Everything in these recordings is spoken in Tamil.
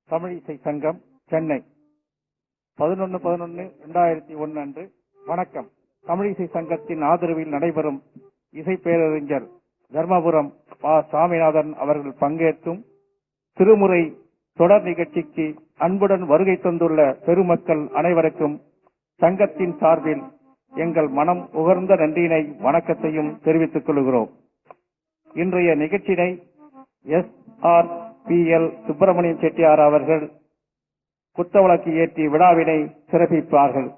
தமிழிசை சங்கம் சென்னை 11/11/2001 அன்று. வணக்கம். தமிழிசை சங்கத்தின் ஆதரவில் நடைபெறும் இசை பேரறிஞர் தர்மபுரம் பா. சாமிநாதன் அவர்கள் பங்கேற்கும் திருமுறை தொடர் நிகழ்ச்சிக்கு அன்புடன் வருகை தந்துள்ள பெருமக்கள் அனைவருக்கும் சங்கத்தின் சார்பில் எங்கள் மனம் உகர்ந்த நன்றியினை வணக்கத்தையும் தெரிவித்துக் கொள்கிறோம். இன்றைய நிகழ்ச்சியினை SRPL சுப்பிரமணியம் செட்டியார் அவர்கள் குத்தவழக்கு ஏற்றி விழாவினை சிறப்பிப்பார்கள்.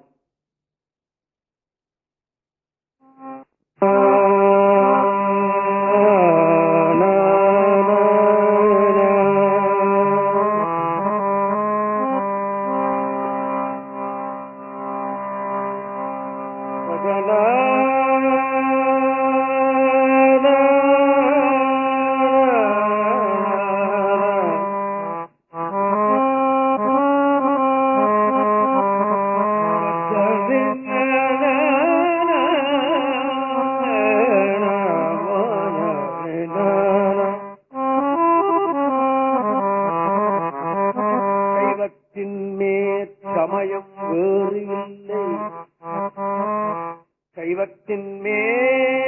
சைவத்தின் மேற்றமயம்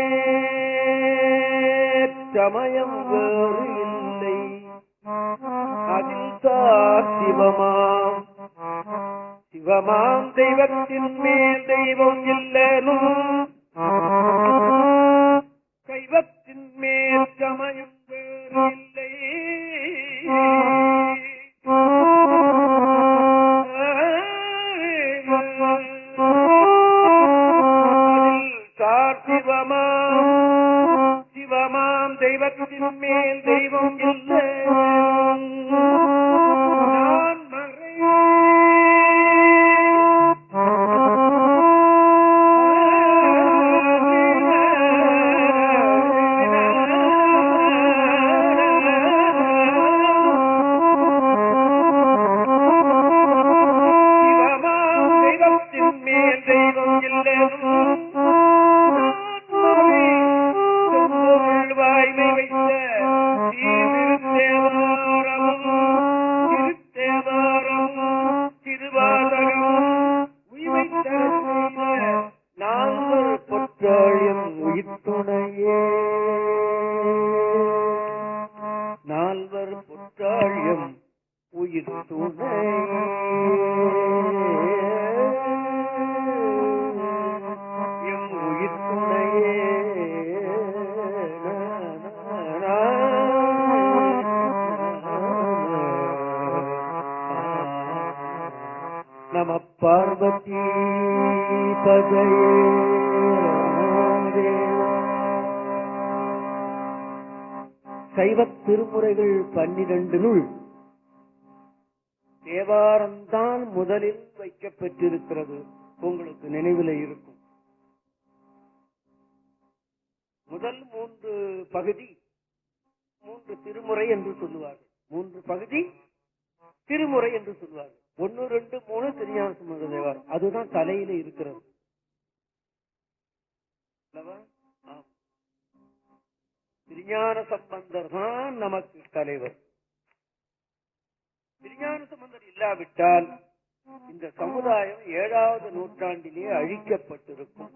வேறு இல்லை, அதில் சார் சிவமாம் சிவமாம் தெய்வத்தின் மேல் தெய்வம் இல்லனும், சைவத்தின் மேற்றமயம் வேறு இல்லை, சிவமாம் தெய்வத்தின் மேல் தெய்வம் இல்லை, நான் மறை சிவமாம் தெய்வத்தின் மேல் தெய்வம் இல்லை, வாய்மை வைத்த திருத்தேவாரமும் திருவாதகமும் உய்வைத்த நாங்கள் பொற்றாழியம் உயிர்த்துணையே, நால்வர் பொற்றாழியம் உயிர்த்துணை, எம் உயிர்த்துணையே நம பார்வதி பதையே. சைவத் திருமுறைகள் 12 தேவாரம்தான் முதலில் வைக்கப்பட்டிருக்கிறது. உங்களுக்கு நினைவில் இருக்கும். முதல் 3 பகுதி 3 திருமுறை என்று சொல்லுவார்கள். 3 பகுதி திருமுறை என்று சொல்லுவார்கள். 1, 2, 3 திருஞான சம்பந்த தேவாரம். அதுதான் தலையில இருக்கிறது. திருஞான சம்பந்தர் தான் நமக்கு தலைவர். திருஞான சம்பந்தர் இல்லாவிட்டால் இந்த சமுதாயம் 7வது நூற்றாண்டிலே அழிக்கப்பட்டிருக்கும்.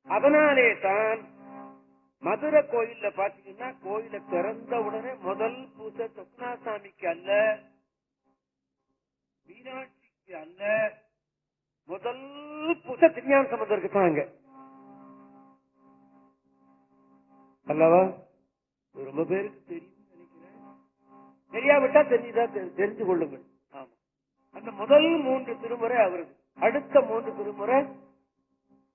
அதனாலே தான் மதுரை கோயில்ல பாத்தீங்கன்னா, கோயில திறந்த உடனே முதல் பூசை சொப்னாசாமிக்கு அல்ல, மீனாட்சிக்கு அல்ல, முதல் பூசை திருஞான சம்பந்தருக்கு தாங்க அல்லவா? ரொம்ப பேருக்கு தெரியும் நினைக்கிறேன். தெரியாவிட்டா தெரிஞ்சு கொள்ளுங்கள். ஆமா, அந்த முதல் 3 திருமுறை அவருக்கு, அடுத்த 3 திருமுறை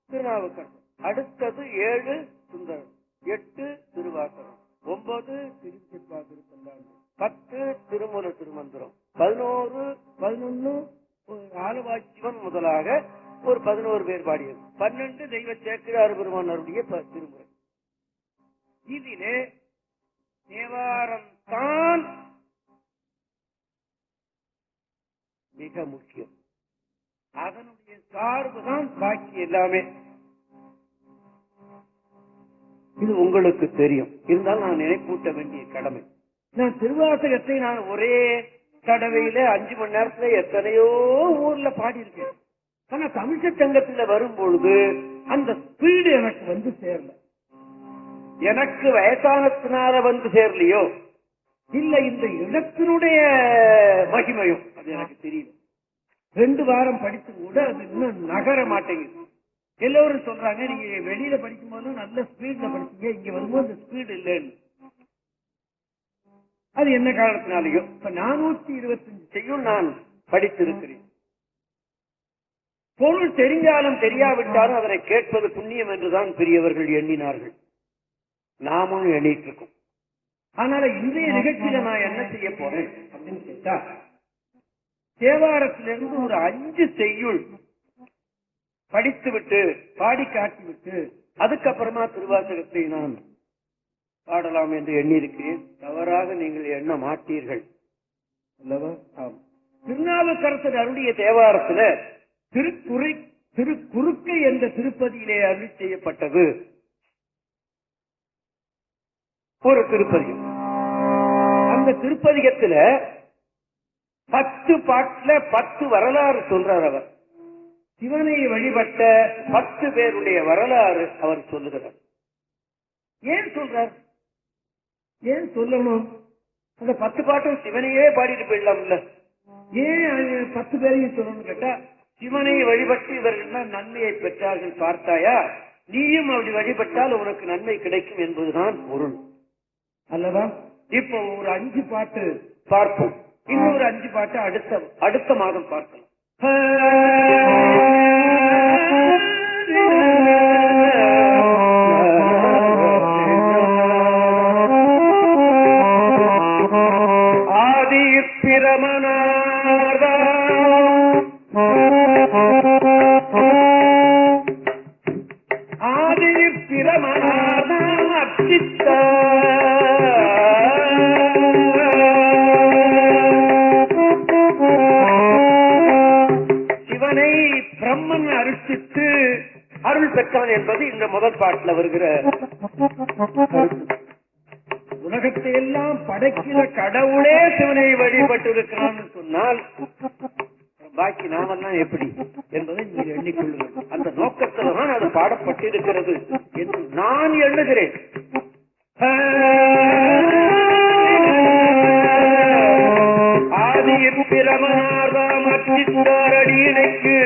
திருநாவுக்கரசர், அடுத்தது 7 சுந்தரம், 8 திருவாசகம், 9 திருச்சிற்பாத்திருத்தம், 10 திருமூல திருமந்திரம், 11 ஆலவாச்சிவன் முதலாக ஒரு 11 பேர் பாடியது, 12 தெய்வ சேக்கிரார் பெருமானருடைய திருமுறை. இதிலே தேவாரம் தான் மிக முக்கியம். அதனுடைய சார்புதான் பாக்கி எல்லாமே. இது உங்களுக்கு தெரியும். இருந்தாலும் நான் நினைப்பூட்ட வேண்டிய கடமை. நான் திருவாசகத்தை நான் ஒரே தடவையில 5 மணி நேரத்துல எத்தனையோ ஊர்ல பாடியிருக்கேன். ஆனா தமிழ்ச்ச சங்கத்துல வரும்பொழுது அந்த ஸ்பீடு எனக்கு வந்து சேரல. எனக்கு வயசானத்தினால வந்து சேரலையோ இல்ல இந்த இடத்தினுடைய மகிமையும் அது எனக்கு தெரியல. 2 வாரம் படித்து கூட அது இன்னும் நகர மாட்டேங்குது. எல்லோரும் சொல்றாங்க நீங்க வெளியில படிக்கும் போது நல்ல ஸ்பீட்ல படிச்சீங்க, இங்க வரும்போது அந்த ஸ்பீடு இல்லைன்னு. அது என்ன காரணத்தினாலேயோ இப்ப 425 செய்யும் நான் படித்திருக்கிறேன். பொருள் தெரிஞ்சாலும் தெரியாவிட்டாலும் அதனை கேட்பது புண்ணியம் என்றுதான் பெரியவர்கள் எண்ணினார்கள். நாமும் எண்ணிட்டு இருக்கோம். அதனால இன்றைய நிகழ்ச்சியில நான் என்ன செய்ய போறேன் அப்படின்னு கேட்டா, தேவாரத்திலிருந்து ஒரு 5 செய்யுள் படித்துவிட்டு பாடி காட்டிவிட்டு அதுக்கப்புறமா திருவாசகத்தை நான் பாடலாம் என்று எண்ணியிருக்கிறேன். தவறாக நீங்கள் எண்ண மாட்டீர்கள் அல்லவா? திருநாவுக்கரசர் அருளிய தேவாரத்துல திருக்குறுக்கை என்ற திருப்பதியிலே அருளி செய்யப்பட்டது ஒரு திருப்பதிகம். அந்த திருப்பதிகத்துல 10 பாட்டுல 10 வரலாறு சொல்றார். அவர் சிவனை வழிபட்ட 10 பேருடைய வரலாறு அவர் சொல்லுகிறார். ஏன் சொல்றார்? ஏன் சொல்லணும்? அந்த 10 பாட்டும் சிவனையே பாடிட்டு போயிடலாம்ல. ஏன் 10 பேரையும் சொல்லணும்னு கேட்டா, சிவனை வழிபட்டு இவர்கள் நன்மையை பெற்றார்கள் பார்த்தாயா, நீயும் அப்படி வழிபட்டால் உனக்கு நன்மை கிடைக்கும் என்பதுதான் பொருள் அல்லவா? இப்போ ஒரு 5 பாட்டு பார்ப்போம். இன்னொரு 5 பாட்டு அடுத்த மாதம் பார்க்கலாம். ஆதி பிரமனார்தா ஆதி பிரமனார்தா அச்சித்தா பிரம்மன் அருட்சித்து அருள் பெற்றான் என்பது இந்த முதல் பாட்டில் வருகிற. உலகத்தை எல்லாம் படைக்கிற கடவுளே சிவனை வழிபட்டு இருக்கிறான்னு சொன்னால் பாக்கி நாமெல்லாம் எப்படி என்பதை நீங்கள் எண்ணிக்கொள்ளுங்கள். அந்த நோக்கத்தில் தான் அது பாடப்பட்டிருக்கிறது என்று நான் எண்ணுகிறேன். ஆதியின் பிரமனார்தாம் அச்சித்தார் அடியினைக்கு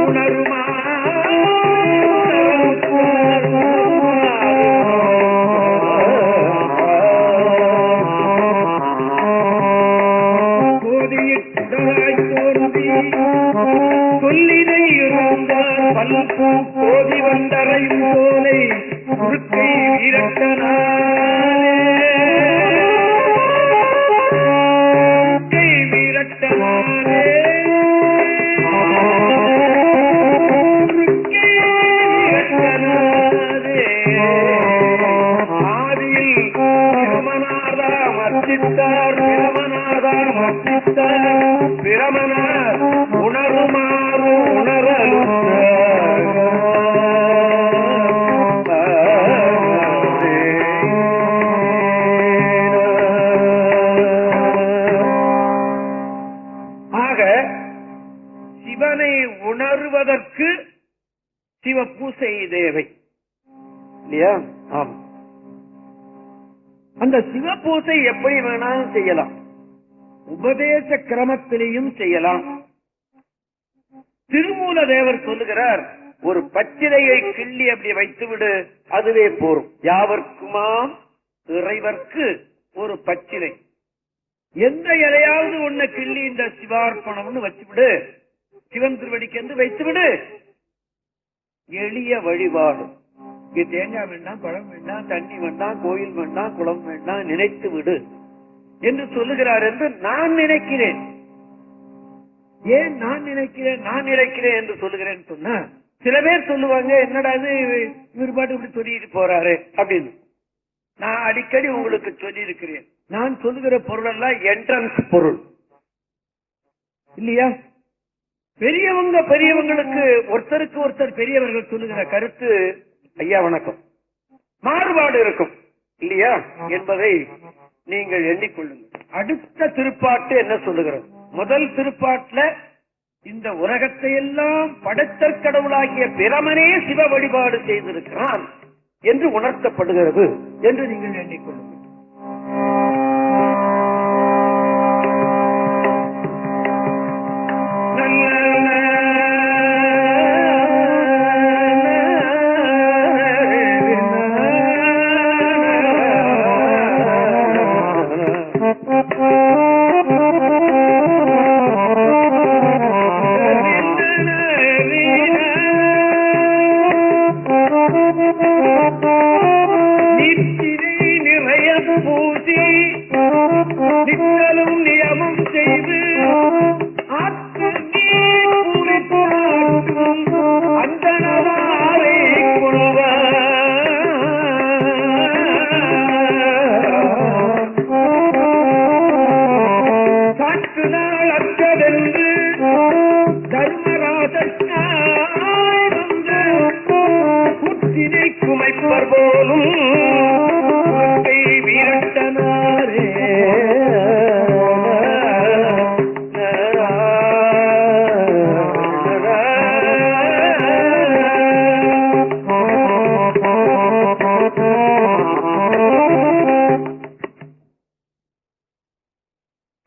உணருமா சொல்லினை இருந்தால் பல்பூ கோதி வந்தரையும் போலை குறுக்கை வீரட்டனாலே வீரட்டனாலே வீரட்டனாலே ஆதியில் பிரமனாதா மர்த்தித்தார் பிரமனாதா மர்த்தித்தார் பிரமனார் உணருமாறு உணரலும் சிவனை உணர்வதற்கு சிவ பூசை தேவை இல்லையா? ஆமா. அந்த சிவ பூசை எப்படி வேணாலும் செய்யலாம், உபதேச கிரமத்திலையும் செய்யலாம். திருமூல தேவர் சொல்லுகிறார், ஒரு பச்சிலையை கிள்ளி அப்படி வைத்துவிடு, அதுவே போரும். யாவர்க்குமாம் இறைவர்க்கு ஒரு பச்சிலை. எந்த இலையாவது ஒண்ணு கிள்ளி இந்த சிவார்ப்பணம்னு வச்சுவிடு, சிவன் திருவடிக்கு என்று வைத்துவிடு. எளிய வழிபாடு. இங்க தேங்காய் வேண்டாம், பழம் வேண்டாம், தண்ணி வேண்டாம், கோயில் வேண்டாம், குளம் வேண்டாம், நினைத்து விடு என்று சொல்லுகிறார் என்று நான் நினைக்கிறேன். ஏன் நான் நினைக்கிறேன் என்று சொல்லுகிறேன் சொன்னா, சில பேர் சொல்லுவாங்க, என்னடா இவர் பாட்டு இப்படி சொல்லிட்டு போறாரு அப்படின்னு. நான் அடிக்கடி உங்களுக்கு சொல்லி இருக்கிறேன், நான் சொல்லுகிற பொருள் எல்லாம் என்ட்ரன்ஸ் பொருள். இல்லையா? பெரியவங்க பெரியவங்களுக்கு ஒருத்தருக்கு ஒருத்தர் பெரியவர்கள் சொல்லுகிற கருத்து, ஐயா வணக்கம், மாறுபாடு இருக்கும் இல்லையா என்பதை நீங்கள் எண்ணிக்கொள்ளுங்கள். அடுத்த திருப்பாட்டு என்ன சொல்லுகிறது? முதல் திருப்பாட்டுல இந்த உலகத்தை எல்லாம் படைத்தற் கடவுளாகிய பிரமனே சிவ வழிபாடு செய்திருக்கிறான் என்று உணர்த்தப்படுகிறது என்று நீங்கள் எண்ணிக்கொள்ளுங்கள்.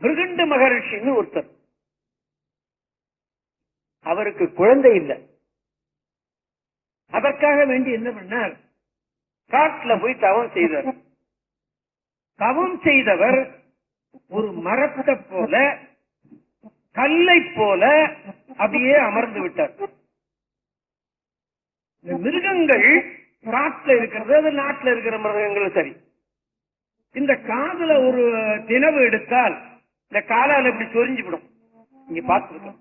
மிருகண்ட மகரிஷின்னு ஒருத்தர், அவருக்கு குழந்தை இல்லை. அதற்காக வேண்டி என்ன பண்ணார்? காட்டுல போய் தவம் செய்தார். தவம் செய்தவர் ஒரு மரத்தை போல, கல்லை போல அப்படியே அமர்ந்து விட்டார். இந்த மிருகங்கள் காட்டுல இருக்கிறது, அது நாட்டுல இருக்கிற மிருகங்கள் சரி. இந்த காதுல ஒரு தினவு எடுத்தால் இந்த காலால் இப்படி சொரிஞ்சுவிடும். இங்க பார்த்துருக்கோம்.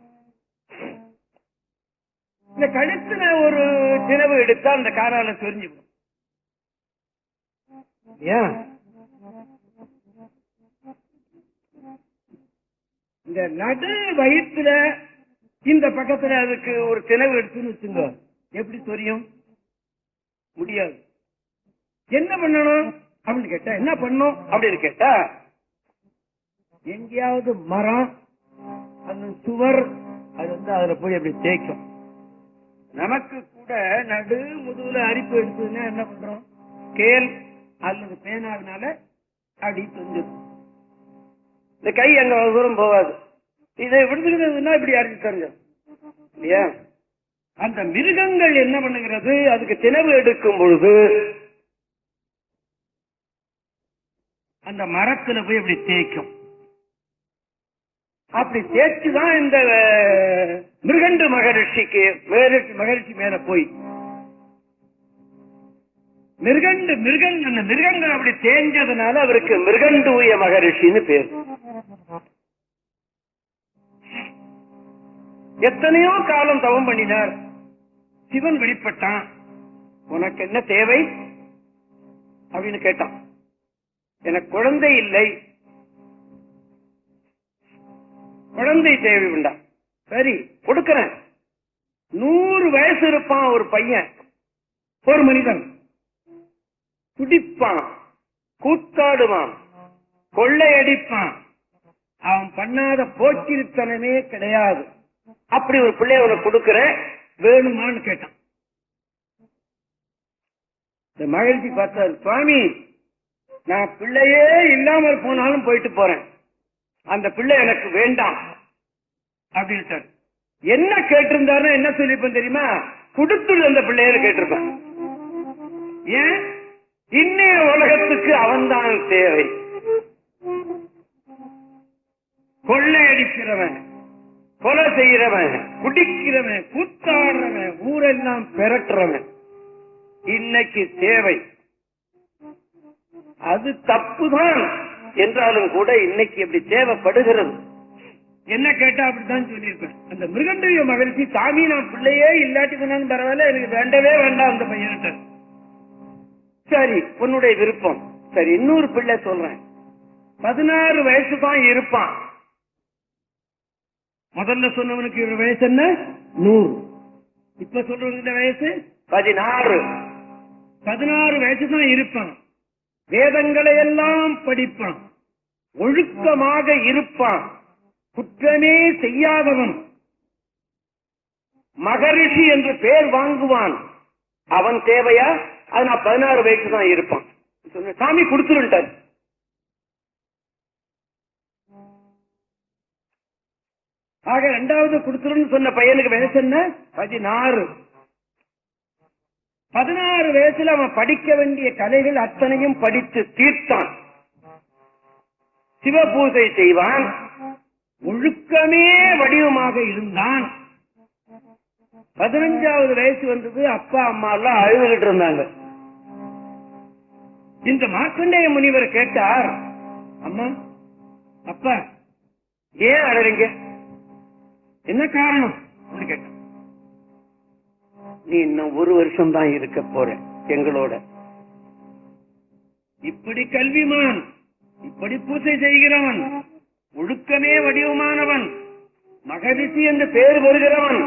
இந்த கழுத்துல ஒரு தினவு எடுத்தால் இந்த காலால சொரிஞ்சுவிடும். இந்த நடு வயிற்றுல இந்த பக்கத்துல அதுக்கு ஒரு தினவு எடுத்துன்னு வச்சுங்க, எப்படி சொரியும்? முடியாது. என்ன பண்ணணும் அப்படின்னு கேட்டா, என்ன பண்ணும் அப்படின்னு கேட்டா, எங்கேயாவது மரம், அந்த சுவர், அது அதுல போய் அப்படி தேய்க்கும். நமக்கு கூட நடு முதுகுல அரிப்பு எடுத்ததுன்னா என்ன பண்றோம்? கேல் அல்லது பேனாவினால அடி தொஞ்சிடும். இந்த கை அங்க தூரம் போகாது. இதை விடுதுன்னா இப்படி அரிச்சு தருங்க இல்லையா? அந்த மிருகங்கள் என்ன பண்ணுகிறது? அதுக்கு தினவு எடுக்கும் பொழுது அந்த மரத்துல போய் அப்படி தேய்க்கும். அப்படி தேய்ச்சுதான் இந்த மிருகண்டு மகரிஷிக்கு மகரிஷி மேல போய் மிருகங்கள் அப்படி தேஞ்சதுனால அவருக்கு மிருகண்டூய மகரிஷின்னு பேர். எத்தனையோ காலம் தவம் பண்ணினார். சிவன் வெளிப்பட்டான். உனக்கு என்ன தேவை அப்படின்னு கேட்டான். எனக்கு குழந்தை இல்லை, குழந்தை தேவை உண்டா? சரி கொடுக்கிறேன். 100 வயசு இருப்பான் ஒரு பையன், ஒரு மனிதன். குடிப்பான், கூத்தாடுவான், கொள்ளையடிப்பான். அவன் பண்ணாத போக்கிரித்தனமே கிடையாது. அப்படி ஒரு பிள்ளைய உனக்கு கொடுக்கிற, வேணுமான்னு கேட்டான். இந்த மகிழ்ச்சி பார்த்தார். சுவாமி, நான் பிள்ளையே இல்லாமல் போனாலும் போயிட்டு போறேன், அந்த பிள்ளை எனக்கு வேண்டாம் அப்படின்னு. என்ன கேட்டிருந்தாரு? என்ன சொல்லிப்பேன் தெரியுமா? கொடுத்துடு அந்த பிள்ளைய கேட்டிருப்பேன். ஏன்? இன்னைய உலகத்துக்கு அவன்தான் தேவை. கொள்ளையடிக்கிறவன், கொலை செய்கிறவன், குடிக்கிறவன், கூத்தாடுறவன், ஊரெல்லாம் பெரட்டுறவன் இன்னைக்கு தேவை. அது தப்புதான் என்றாலும் கூட இன்னைக்கு எப்படி தேவைப்படுகிறது. என்ன கேட்டா அப்படித்தான் சொல்லியிருப்பேன். அந்த மிருகண்டூய மகிழ்ச்சி, சாமி நான் பிள்ளையே இல்லாட்டி கொண்டாந்து பரவாயில்ல, எனக்கு வேண்டவே வேண்டாம் அந்த பையன்கிட்ட. சரி உன்னுடைய விருப்பம். சரி இன்னொரு பிள்ளை சொல்றேன், 16 வயசு தான் இருப்பான், முதல்ல சொன்னவனுக்கு வயசு என்ன? 100. இப்ப சொல்றவங்க வயசு 16. 16 வயசுதான் இருப்பான். வேதங்களை எல்லாம் படிப்பான், ஒழுக்கமாக இருப்பான், குற்றமே செய்யாதவன், மகரிஷி என்று பெயர் வாங்குவான். அவன் தேவையா? அது நான் 16 வயசுதான் இருப்பான். சாமி கொடுத்துருட்டார். ஆக 2வது கொடுத்துருன்னு சொன்ன பையனுக்கு வயசு என்ன? 16. 16 வயசுல அவன் படிக்க வேண்டிய கலைகள் அத்தனையும் படித்து தீர்த்தான். சிவ பூஜை செய்வான், ஒழுக்கமே வடிவமாக இருந்தான். 15வது வயசு வந்தது. அப்பா அம்மா எல்லாம் அழுதுகிட்டு இருந்தாங்க. இந்த மார்க்கண்டேய முனிவர் கேட்டார், அம்மா அப்பா ஏன் அழறீங்க, என்ன காரணம் கேட்டார். நீ இன்னும் 1 வருஷம் தான் இருக்க போற எங்களோட. இப்படி கல்விமான், இப்படி பூஜை செய்கிறவன், ஒழுக்கமே வடிவமானவன், மகரிஷி என்று பெயர் வருகிறவன்,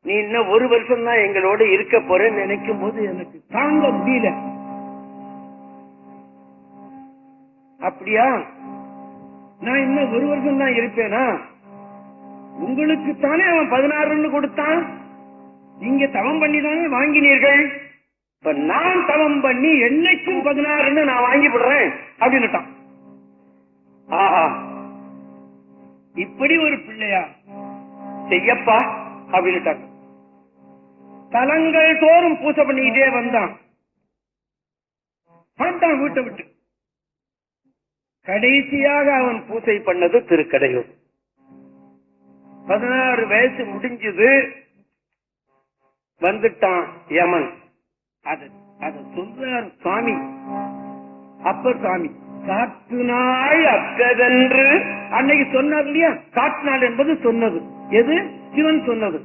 நீ இன்னும் 1 வருஷம் தான் எங்களோட இருக்க போறேன்னு நினைக்கும் போது எனக்கு தாங்க முடியல. அப்படியா? நான் இன்னும் 1 வருஷம் தான் இருப்பேனா? உங்களுக்கு தானே அவன் 16 கொடுத்தான், நீங்க தவம் பண்ணி தானே வாங்கினீர்கள். இப்ப நான் தவம் பண்ணி என்னைக்கும் 16 நான் வாங்கி விடுறேன் அப்படின்னுட்டான். ஆஹா, இப்படி ஒரு பிள்ளையா செய்யப்பா அப்படின்னுட்டாங்க. தலங்கள் தோறும் பூஜை பண்ணிக்கிட்டே வந்தான். வீட்டை விட்டு கடைசியாக அவன் பூஜை பண்ணது திருக்கடையூர். 16 வயசு முடிஞ்சது. வந்துட்டான் யமன். அது சொல்றார் சுவாமி, அப்பர் சுவாமி. காற்று நாள் அக்கதென்று அன்னைக்கு சொன்னார் இல்லையா? காற்று நாள் என்பது சொன்னது எது? சிவன் சொன்னது.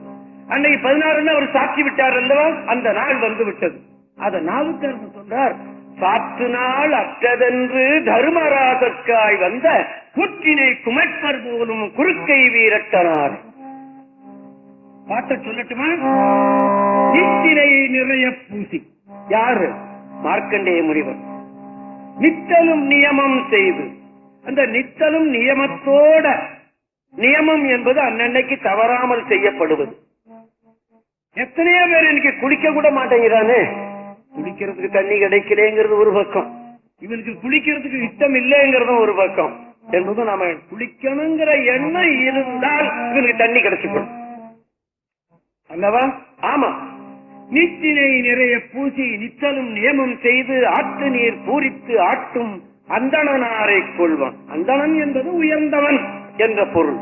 அன்னைக்கு 16 அவர் சாட்சி விட்டார் அல்லவா? அந்த நாள் வந்து விட்டது. அத நாவுக்கரசர் சொல்றார், காற்று நாள் அக்கதென்று தர்மராசற்காய் வந்த கூற்றினை குமைப்பர் போலும் குறுக்கை வீரட்டனார். பாட்ட சொல்லட்டுமா? நித்திரை நிறைய பூசி. யாரு? மார்க்கண்டேய முனிவர். நித்தலும் நியமம் செய்து, அந்த நித்தலும் நியமத்தோட, நியமம் என்பது அன்னன்னைக்கு தவறாமல் செய்யப்படுவது. எத்தனையோ பேர் இன்னைக்கு குளிக்க கூட மாட்டேங்கிறானே. குளிக்கிறதுக்கு தண்ணி கிடைக்கலங்கிறது ஒரு பக்கம், இவனுக்கு குளிக்கிறதுக்கு இஷ்டம் இல்லைங்கிறதும் ஒரு பக்கம் என்பது, நாம குளிக்கணுங்கிற எண்ணம் இருந்தால் இவனுக்கு தண்ணி கிடைச்சிடும் அல்லவா? ஆமா. நீத்தினை நிறைய பூசி நித்தலும் நியமம் செய்து ஆற்று நீர் பூரித்து ஆட்டும் அந்தணனாரை கொள்வான். அந்தணன் என்பது உயர்ந்தவன் என்ற பொருள்.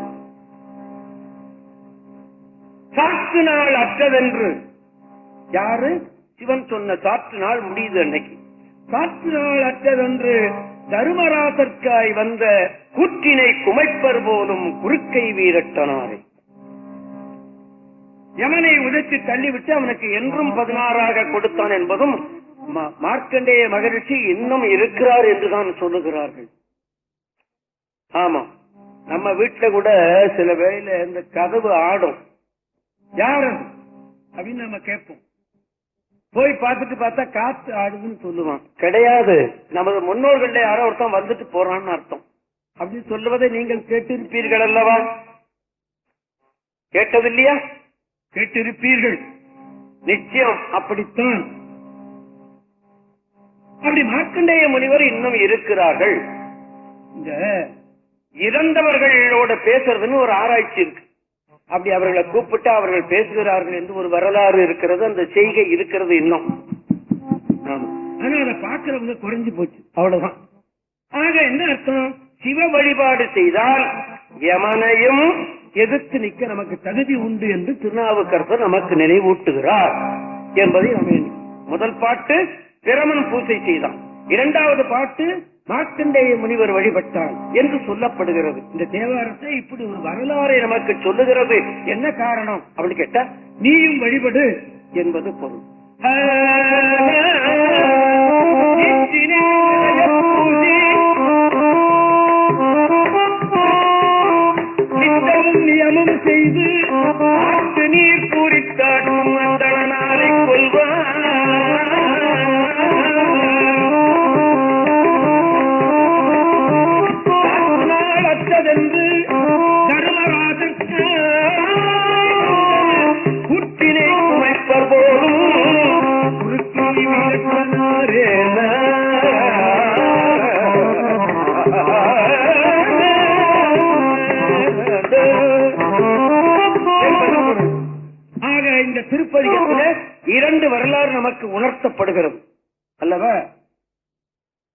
சாற்று நாள் அற்றதென்று யாரு? சிவன் சொன்ன சாற்று நாள் முடியுது அன்னைக்கு. சாற்று நாள் அற்றதென்று தருமராசற்காய் வந்த கூற்றினை குமைப்பர் போலும் குறுக்கை வீரட்டனாரை. யமனை உதைத்து தள்ளிவிட்டு அவனுக்கு என்றும் 16 கொடுத்தான் என்பதும், மார்க்கண்டேய மகரிஷி இன்னும் இருக்கிறார் என்றுதான் சொல்லுகிறார்கள். ஆமா, நம்ம வீட்டுல கூட சில வேளையில இந்த கதவு ஆடும். யாரு அப்படின்னு நம்ம கேட்போம். போய் பார்த்துட்டு பார்த்தா காத்து ஆடுதுன்னு சொல்லுவான். கிடையாது, நமது முன்னோர்கள் யாரோ ஒருத்தன் வந்துட்டு போறான்னு அர்த்தம். அப்படின்னு சொல்லுவதை நீங்கள் கேட்டிருப்பீர்கள் அல்லவா? கேட்டது இல்லையா? கேட்டிருப்பீர்கள் நிச்சயம். அப்படித்தான். அப்படி மார்க்கண்டேய முனிவர் இன்னும் இருக்கிறார்கள். இந்த இறந்தவர்களோட பேசுறதுன்னு ஒரு ஆராய்ச்சி இருக்கு. அப்படி அவர்களை கூப்பிட்டு அவர்கள் பேசுகிறார்கள் என்று ஒரு வரலாறு இருக்கிறது. அந்த செய்கை இருக்கிறது இன்னும். ஆனா அதை பார்க்கிறவங்க குறைஞ்சு போச்சு, அவ்வளவுதான். ஆக என்ன அர்த்தம்? சிவ வழிபாடு செய்தால் யமனையும் எதிர்த்து நிற்க நமக்கு தகுதி உண்டு என்று திருநாவுக்கரசர் நமக்கு நினைவூட்டுகிறார் என்பதை நம்ம. முதல் பாட்டு பிரமன் பூஜை செய்தான். 2வது பாட்டு மார்க்கண்டேய முனிவர் வழிபட்டான் என்று சொல்லப்படுகிறது. இந்த தேவாரத்தை இப்படி ஒரு வரலாறை நமக்கு சொல்லுகிறது. என்ன காரணம் அப்படி கேட்டா, நீயும் வழிபடு என்பது பொருள். நித்தலும் நியமம் செய்து ஆற்று நீர் பூரித்தாட்டும் அந்தளனாரை கொள்வார். அற்றதென்று தர்மராஜற்கு குற்றினை குமைப்பர் போலும் குறுக்கி விளக்கினாரேன. ஆக இந்த திருப்பதிகத்தில் இரண்டு வரலாறு நமக்கு உணர்த்தப்படுகிறது அல்லவா?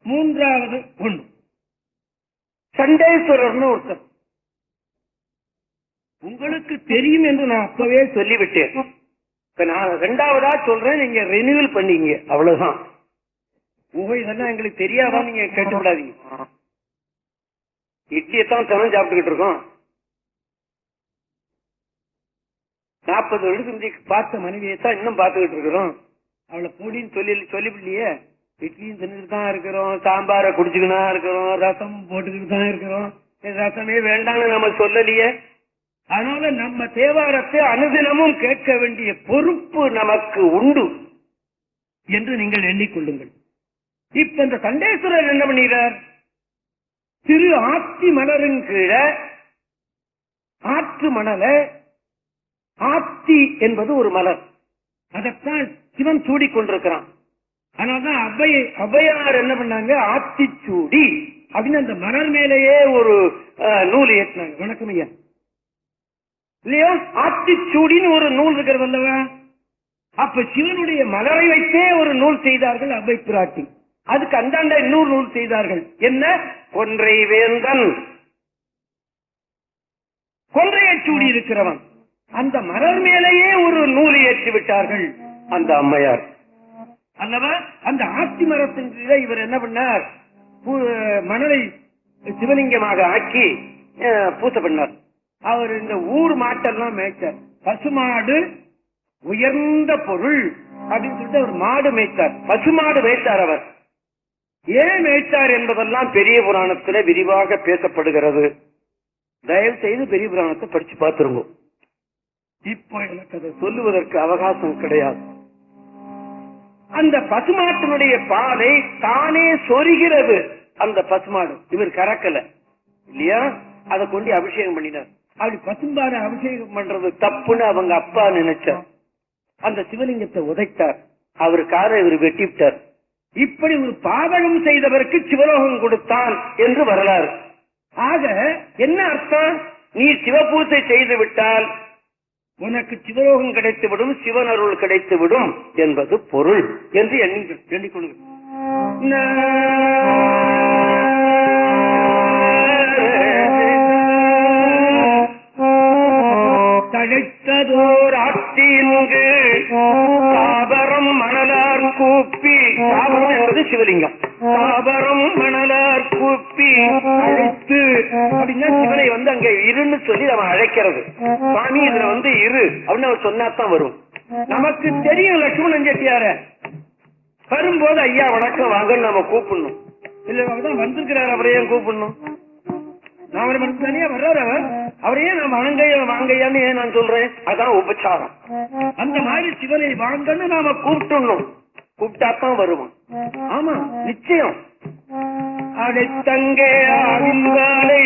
மூன்றாவது ஒன்று, சண்டேஸ்வரர்னு ஒருத்தர் உங்களுக்கு தெரியும் என்று நான் அப்பவே சொல்லிவிட்டேன். இப்ப நான் இரண்டாவதா சொல்றேன், நீங்க ரெனியூவல் பண்ணீங்க, அவ்வளவுதான். இதெல்லாம் எங்களுக்கு தெரியாதான் நீங்க கேட்டு விடாதீங்க. இட்லியத்தான் தினம் சாப்பிட்டுக்கிட்டு இருக்கோம். 40 வருடத்துக்கு பார்த்த மனைவியைத்தான் இன்னும் பார்த்துக்கிட்டு இருக்கிறோம். அவளை பொடின்னு சொல்லிவிடலையே. இட்லியும் தின்னுட்டு தான் இருக்கிறோம், சாம்பாரை குடிச்சுக்கிட்டு தான் இருக்கிறோம், ரசம் போட்டுக்கிட்டு தான் இருக்கிறோம். ரசமே வேண்டாம்னு நம்ம சொல்லலையே. அதனால நம்ம தேவாரத்தை அனுதினமும் கேட்க வேண்டிய பொறுப்பு நமக்கு உண்டு என்று நீங்கள் எண்ணிக்கொள்ளுங்கள். இப்ப இந்த சண்டேஸ்வரர் என்ன பண்ணுகிறார்? திரு ஆத்தி மலரின் கீழே ஆற்று மணலை, ஆத்தி என்பது ஒரு மலர், அதைத்தான் சிவன் சூடிக்கொண்டிருக்கிறான். அதனால்தான் அவ்வையார் என்ன பண்ணாங்க, ஆத்திச்சூடி அப்படின்னு அந்த மலர் மேலேயே ஒரு நூல் ஏற்றினாங்க. வணக்கம் ஐயா. இல்லையா? ஆத்திச்சூடின்னு ஒரு நூல் இருக்கிறது அல்லவா? அப்ப சிவனுடைய மலரை வைத்தே ஒரு நூல் செய்தார்கள் அவ்வை பிராட்டி. அதுக்கு அந்தாண்ட இன்னொரு நூல் செய்தார்கள். என்ன? கொன்றை வேந்தன், கொன்றையை சூடி இருக்கிறவன். அந்த மலர் மேலேயே ஒரு நூலை ஏற்றி விட்டார்கள் அந்த அம்மையார் அல்லவா? அந்த ஆத்தி மரத்தின் கீழே இவர் என்ன பண்ணார்? மணலை சிவலிங்கமாக ஆக்கி பூசை பண்ணார். அவர் இந்த ஊர் மாட்டெல்லாம் மேய்ச்சார். பசுமாடு உயர்ந்த பொருள் அப்படின்னு சொல்லிட்டு அவர் மாடு மேய்த்தார், பசுமாடு மேய்த்தார். அவர் ஏன் மேய்த்தார் என்பதெல்லாம் பெரிய புராணத்தில் விரிவாக பேசப்படுகிறது. தயவு செய்து பெரிய புராணத்தை படிச்சு பார்த்துருங்க. இப்போ எனக்கு அதை சொல்லுவதற்கு அவகாசம் கிடையாது. அந்த பசுமாட்டினுடைய பாலை தானே சொருகிறது அந்த பசுமாடு. இவர் கறக்கல இல்லையா? அதை கொண்டு அபிஷேகம் பண்ணினார். அப்படி பசும்பானை அபிஷேகம் பண்றது தப்புன்னு அவங்க அப்பா நினைச்சார். அந்த சிவலிங்கத்தை உதைத்தார். அவருக்காக இவர் வெட்டிவிட்டார். இப்படி ஒரு பாதகம் செய்தவருக்கு சிவலோகம் கொடுத்தான் என்று வரலாறு. ஆக என்ன அர்த்தம்? நீ சிவபூஜை செய்து விட்டால் உனக்கு சிவலோகம் கிடைத்துவிடும், சிவன் அருள் கிடைத்துவிடும் என்பது பொருள் என்று எண்ணிக்கொள்ளுங்கள். தழைத்ததோர் ஆற்றியின்கு தாபரம் மணலார் கூப்பி, தாபரம் என்பது சிவலிங்கம், தாபரம் மணலார் கூப்பி அழைத்து அப்படின்னா சிவனை அங்க இருன்னு சொல்லி நம்ம அழைக்கிறது. சுவாமி இதுல இரு அப்படின்னு அவர் சொன்னாத்தான் வரும். நமக்கு தெரியும் லட்சுமணன் செட்டியார வரும்போது ஐயா வணக்கம் வாங்கன்னு நாம கூப்பிடணும். இல்லதான் வந்திருக்கிறார், அவரையே கூப்பிடணும். நான் அவரை மட்டும் தனியா வர்றாரு. அவர் அவரையே நான் வணங்கையா வாங்கையான்னு ஏன் நான் சொல்றேன்? அதான் உபச்சாரம். அந்த மாதிரி சிவனை வாங்கன்னு நாம கூப்பிட்டுணும். கூப்பிட்டாத்தான் வருவோம். ஆமா நிச்சயம். அடைத்தங்கே ஆவின்பாலை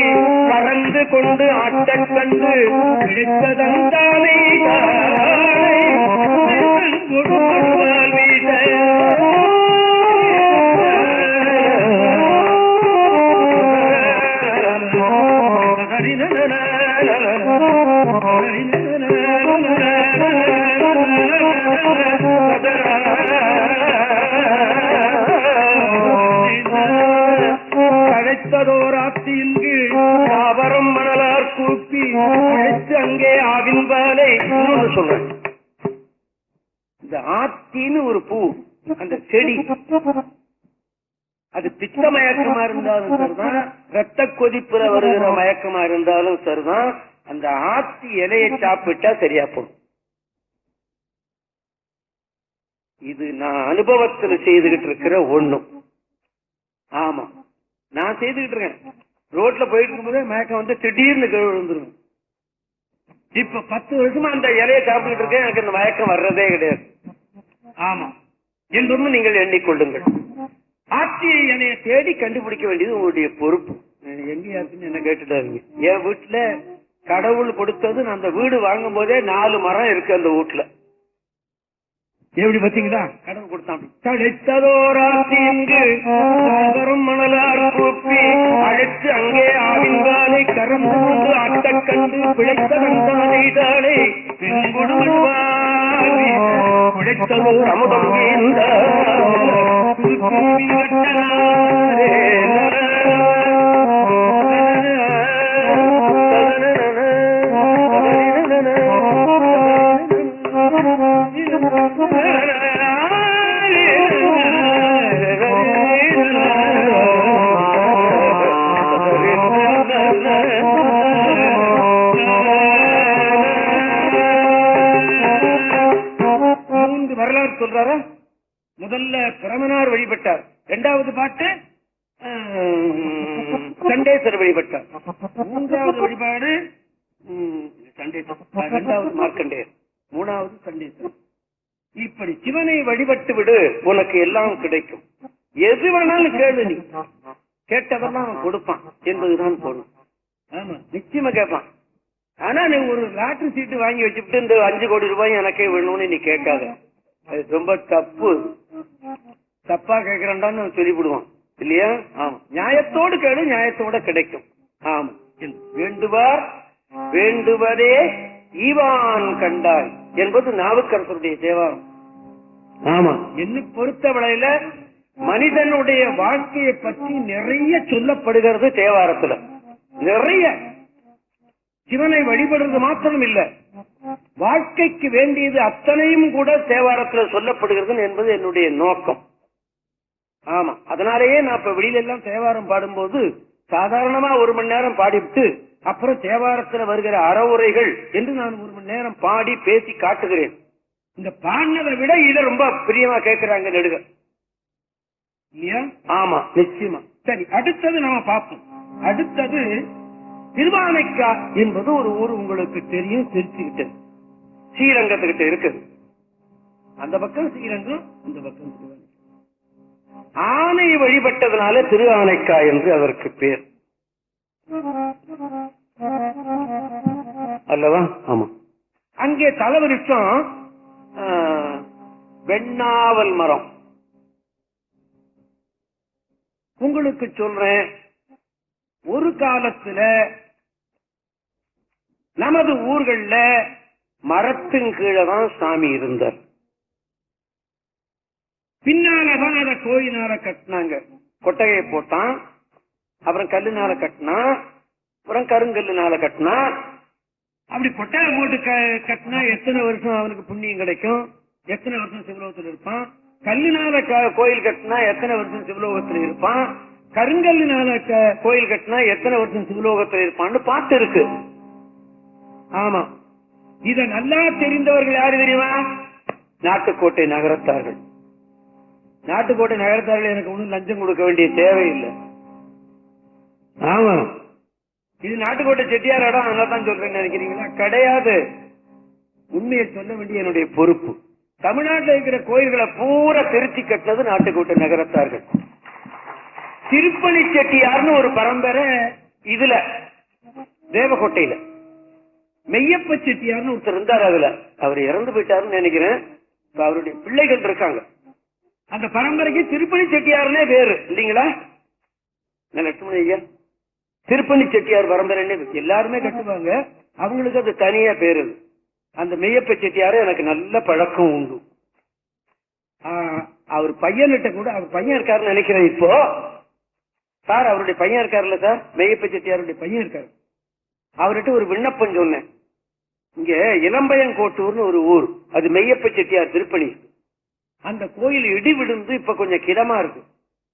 பறந்து கொண்டு ஆட்டக் கண்டு கிடைத்ததந்தாலை அழைத்ததோராத்தியின்கு தாவரம் மணலார் கூப்பி அழைத்து அங்கே ஆவின்பாலை சொல்றேன். இந்த ஆத்தின்னு ஒரு பூ, அந்த செடி, அது பித்த மயக்கமா இருந்தாலும் சரிதான், ரத்த கொதிப்புல வருகிற மயக்கமா இருந்தாலும் சரிதான், அந்த ஆத்தி இலையை சாப்பிட்டா சரியா போடும். இது நான் அனுபவத்தில் செய்துகிட்டு இருக்கிற ஒண்ணும். ஆமா, நான் செய்துகிட்டு இருக்கேன். ரோட்ல போயிட்டு இருக்கும்போதே மயக்கம் திடீர்னு கீழே விழுந்துருவேன். இப்ப 10 வருஷமா அந்த இலையை சாப்பிட்டுட்டு இருக்கேன், எனக்கு இந்த மயக்கம் வர்றதே கிடையாது. ஆமா என்றும் நீங்கள் எண்ணிக்கொள்ளுங்கள். ஆற்றிய இலையை தேடி கண்டுபிடிக்க வேண்டியது உங்களுடைய பொறுப்பு. எங்கேயா இருக்குன்னு என்ன கேட்டுட்டாருங்க. என் வீட்டுல கடவுள் கொடுத்தது, நான் அந்த வீடு வாங்கும் போதே 4 மரம் இருக்கு அந்த வீட்டுல. எப்படி பாத்தீங்களா? கடவுள் கொடுத்தான். தழைத்ததோராத்திங்கும் மணலார் கூப்பி அழைத்து அங்கே ஆவின்காலை கரந்து கொண்டு அட்ட கண்டு பிழைத்த கண்டானே பிழைத்ததோர் அமுதம் வரலாறு சொல்றாரா? முதல்ல பிரமனார் வழிபட்டார், 2வது பாட்டு சண்டேஸ்வரர் வழிபட்டார், 3வது வழிபாடு சண்டேஸ்வரர், 2வது மார்க்கண்டேயர், 3வது சண்டேஸ்வரர். இப்படி சிவனை வழிபட்டு விடு, உனக்கு எல்லாம் கிடைக்கும். எது வேணாலும் கேளு, நீ கேட்டதெல்லாம் அவன் கொடுப்பான் என்பதுதான் பொருள். ஆமா, நிச்சயமா கேட்பான். ஆனா நீ ஒரு லாட்டரி சீட்டு வாங்கி வச்சுட்டு இந்த 5 கோடி ரூபாய் எனக்கே வேணும்னு நீ கேட்காத. அது ரொம்ப தப்பு. தப்பா கேட்கிறான்னு சொல்லிவிடுவான் இல்லையா? ஆமா, நியாயத்தோடு கேளு, நியாயத்தோட கிடைக்கும். ஆமா, வேண்டுவார் வேண்டுவதே ஈவான் கண்டாய் என்பது நாவுக்கரசருடைய தேவாரம். ஆமா, என்னை பொறுத்தவரையில மனிதனுடைய வாழ்க்கையை பற்றி நிறைய சொல்லப்படுகிறது தேவாரத்துல. நிறைய சிவனை வழிபடுறது மாத்திரம் இல்ல, வாழ்க்கைக்கு வேண்டியது அத்தனையும் கூட தேவாரத்தில் சொல்லப்படுகிறது என்பது என்னுடைய நோக்கம். ஆமா, அதனாலேயே நான் இப்ப வெளியில எல்லாம் தேவாரம் பாடும்போது சாதாரணமா 1 மணி நேரம் பாடிவிட்டு அப்புறம் தேவாரத்தில் வருகிற அறவுரைகள் என்று நான் 1 மணி நேரம் பாடி பேசி காட்டுகிறேன். இந்த பாடினதை விட இதை ரொம்ப பிரியமா கேட்கிறாங்க நெடுக இல்லையா? ஆமா, நிச்சயமா. சரி, அடுத்தது நம்ம பார்ப்போம். அடுத்தது திருவானைக்கா என்பது ஒரு ஊர், உங்களுக்கு தெரியும், திருச்சிக்கிட்ட ஸ்ரீரங்கத்துக்கிட்ட இருக்குது. அந்த பக்கம் ஸ்ரீரங்கம், இந்த பக்கம் திருவானைக்கா. ஆனை வழிபட்டதுனால திருவானைக்கா என்று அதற்கு பேர் அல்லவா? ஆமா. அங்கே தலைவருஷம் வெண்ணாவல் மரம். உங்களுக்கு சொல்றேன், ஒரு காலத்துல நமது ஊர்கள்ல மரத்தின் கீழே தான் சாமி இருந்தார். பின்னாலதான் அத கோயினால கட்டினாங்க. கொட்டகையை போட்டான், அப்புறம் கல்லுனால கட்டினா, அப்புறம் கருங்கல்லுனால கட்டினா. அப்படி கொட்டகை போட்டு கட்டினா எத்தனை வருஷம் அவனுக்கு புண்ணியம் கிடைக்கும், எத்தனை வருஷம் சிவலோகத்தில் இருப்பான். கல்லுனால கோயில் கட்டினா எத்தனை வருஷம் சிவலோகத்தில் இருப்பான், கருங்கல்லினால கோயில் கட்டினா எத்தனை வருஷம் சிவலோகத்தில் இருப்பான்னு பாட்டு இருக்கு. ஆமா, இத நல்லா தெரிந்தவர்கள் யாரு தெரியுமா? நாட்டுக்கோட்டை நகரத்தார்கள். நாட்டுக்கோட்டை நகரத்தார்கள் எனக்கு ஒன்னும் லஞ்சம் கொடுக்க வேண்டிய தேவையில்லை. ஆமா, இது நாட்டுக்கோட்டை செட்டியார் இடம், அதனால்தான் சொல்றேன்னு நினைக்கிறீங்களா? கிடையாது. உண்மையை சொல்ல வேண்டிய என்னுடைய பொறுப்பு. தமிழ்நாட்டில் இருக்கிற கோயில்களை பூரா திருச்சி கட்டினது நாட்டுக்கோட்டை நகரத்தார்கள். திருப்பணி செட்டியார்னு ஒரு பரம்பரை இதுல தேவகோட்டையில, மெய்யப்ப செட்டியார்னு ஒருத்தர் இருந்தார். அதுல அவர் இறந்து போயிட்டாருன்னு நினைக்கிறேன். அவருடைய பிள்ளைகள் இருக்காங்க. அந்த பரம்பரைக்கு திருப்பணி செட்டியார்னே பேரு இல்லீங்களா? லட்சுமண ஐயா, திருப்பணி செட்டியார் பரம்பரைன்னு எல்லாருமே கட்டுவாங்க, அவங்களுக்கு அது தனியா பேரு. அந்த மெய்யப்ப செட்டியாரு எனக்கு நல்ல பழக்கம் உண்டு. அவர் பையன்கிட்ட கூட, அவர் பையன் இருக்காருன்னு நினைக்கிறேன் இப்போ. சார், அவருடைய பையன் இருக்காருல்ல சார், மெய்யப்ப செட்டியாருடைய பையன் இருக்காரு. அவர்கிட்ட ஒரு விண்ணப்பம் சொன்னேன். இங்க இளம்பயங்கோட்டூர்னு ஒரு ஊர், அது மெய்யப்ப செட்டியார் திருப்பணி. அந்த கோயில் இடி விழுந்து இப்ப கொஞ்சம் கிடமா இருக்கு.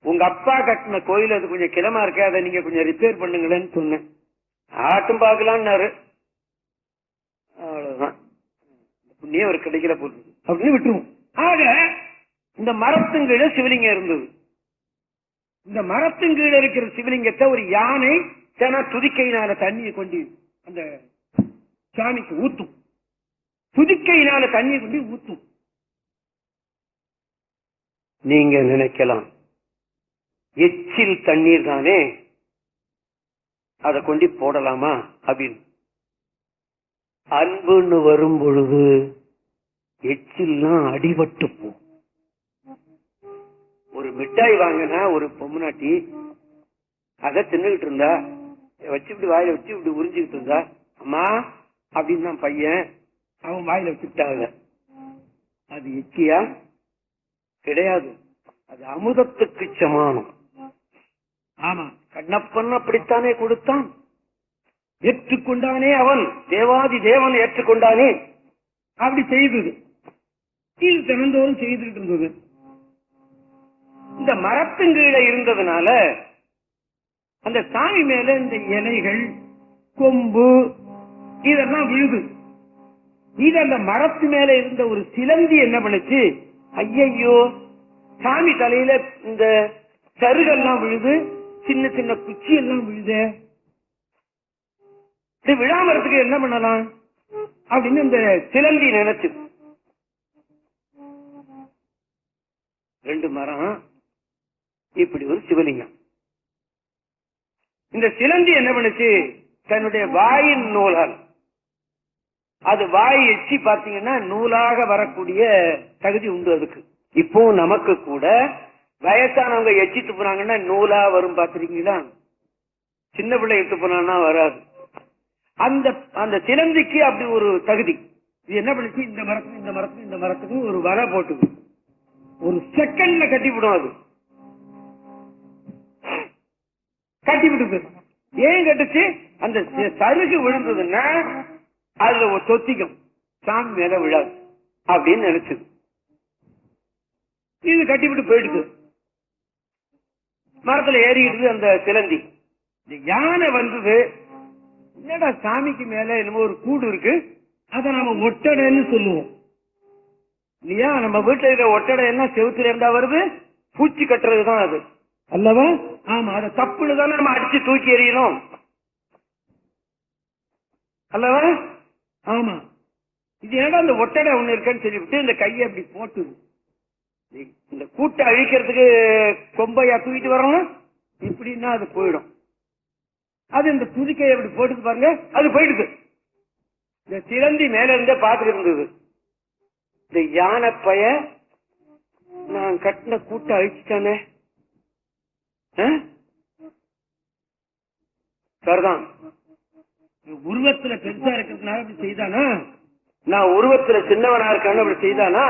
உங்க அப்பா கட்டின கோயில் அது கொஞ்சம் கிடமா இருக்கு, அதை நீங்க கொஞ்சம் ரிப்பேர் பண்ணுங்களேன்னு சொன்னேன். ஆட்டும் பாக்கலான்னாரு. அவ்வளவுதான், புண்ணியம் ஒரு கிடைக்கிற போது அப்படின்னு விட்டுருவோம். ஆக இந்த மரத்துங்கீழ சிவலிங்கம் இருந்தது. இந்த மரத்துங்கீழ இருக்கிற சிவலிங்கத்தை ஒரு யானை துதிக்கையினால தண்ணியை கொண்டு அந்த சாமிக்கு ஊத்தும். துதிக்கையினால தண்ணீர் கொண்டு ஊத்தும். நீங்க நினைக்கலாம் எச்சில் தண்ணீர் தானே, அதை கொண்டு போடலாமா அப்படின்னு. அன்புன்னு வரும் பொழுது எச்சில்லாம் அடிபட்டு போ. ஒரு மிட்டாய் வாங்கினா ஒரு பொம்முனாட்டி அதை தின்னுகிட்டு இருந்தா, வச்சு இப்படி வாயில வச்சு இப்படி உறிஞ்சுக்கிட்டு இருந்தா, அம்மா அப்படின்னு தான் பையன் அவன் வாயில வச்சுட்டாங்க. அது எச்சியா கிடையாது, அது அமுதத்துக்கு சமானம். ஆமா, கண்ணப்பன் அப்படித்தானே கொடுத்தான், ஏற்றுக்கொண்டானே அவன், தேவாதி தேவன் ஏற்றுக்கொண்டானே. அப்படி செய்தது, இது தினந்தோறும் செய்துட்டு இருந்தது. இந்த மரத்துங்கீழ இருந்ததுனால அந்த சாமி மேல இந்த இலைகள் கொம்பு இதெல்லாம் விழுது. இது அந்த மரத்து மேல இருந்த ஒரு சிலந்தி என்ன பண்ணுச்சு, ஐயையோ சாமி தலையில இந்த சருகெல்லாம் விழுது, சின்ன சின்ன குச்சி எல்லாம் விழுது, இது விழாமறதுக்கு என்ன பண்ணலாம் அப்படின்னு இந்த சிலந்தி நினைச்சு. ரெண்டு மரம், இப்படி ஒரு சிவலிங்கம். இந்த சிலந்தி என்ன பண்ணுச்சு, தன்னுடைய வாயின் நூலால், அது வாய் எச்சி பார்த்தீங்கன்னா நூலாக வரக்கூடிய தகுதி உண்டு அதுக்கு. இப்போ நமக்கு கூட வயசானவங்க எச்சி துப்புனாங்கன்னா நூலா வரும், பார்த்திருக்கீங்களா? சின்ன பிள்ளை எட்டு போனா வராது. அந்த அந்த சிலந்திக்கு அப்படி ஒரு தகுதி. இது என்ன பண்ணுச்சு, இந்த மரத்துக்கு இந்த மரத்துக்கு இந்த மரத்துக்கு ஒரு வலை போட்டு ஒரு செகண்ட்ல கட்டிவிடும். அது கட்டிவிடுது. ஏன் கட்டுச்சு, அந்த சருகு விழுந்ததுன்னா அதுல ஒரு சொத்திக்கும், சாமி மேல விழாது அப்படின்னு நினைச்சது. இது கட்டிவிட்டு போயிடுது. மரத்துல ஏறிக்கிட்டு அந்த சிலந்தி. யானை வந்தது, என்னடா சாமிக்கு மேல என்னமோ ஒரு கூடு இருக்கு, அதை நாம ஒட்டடைன்னு சொல்லுவோம் இல்லையா? நம்ம வீட்டுல இருக்கிற ஒட்டடை என்ன செவுத்துல இருந்தா வருது, பூச்சி கட்டுறதுதான் அது அல்லவா? ஆமா, அதை தப்புன்னு தானே நம்ம அடிச்சு தூக்கி எறியணும் அல்லவா? ஆமா, இது என்னடா அந்த ஒட்டடை ஒண்ணு இருக்குன்னு சொல்லிவிட்டு இந்த கையை அப்படி போட்டுது. இந்த கூட்டை அழிக்கிறதுக்கு கொம்பையா தூக்கிட்டு வரணும், இப்படின்னா அது போயிடும். அது இந்த துதிக்கையை அப்படி போட்டுது பாருங்க, அது போயிடுது. இந்த சிலந்தி மேல இருந்தே பாத்துட்டு இருந்தது. இந்த யானை பைய நான் கட்டின கூட்டை அழிச்சுட்டானே, சரிதான். உருவத்துல பெருசா இருக்கிறதுனால அப்படி செய்தானா, நான் உருவத்துல சின்னவனா இருக்கான்னு அப்படி செய்தானா,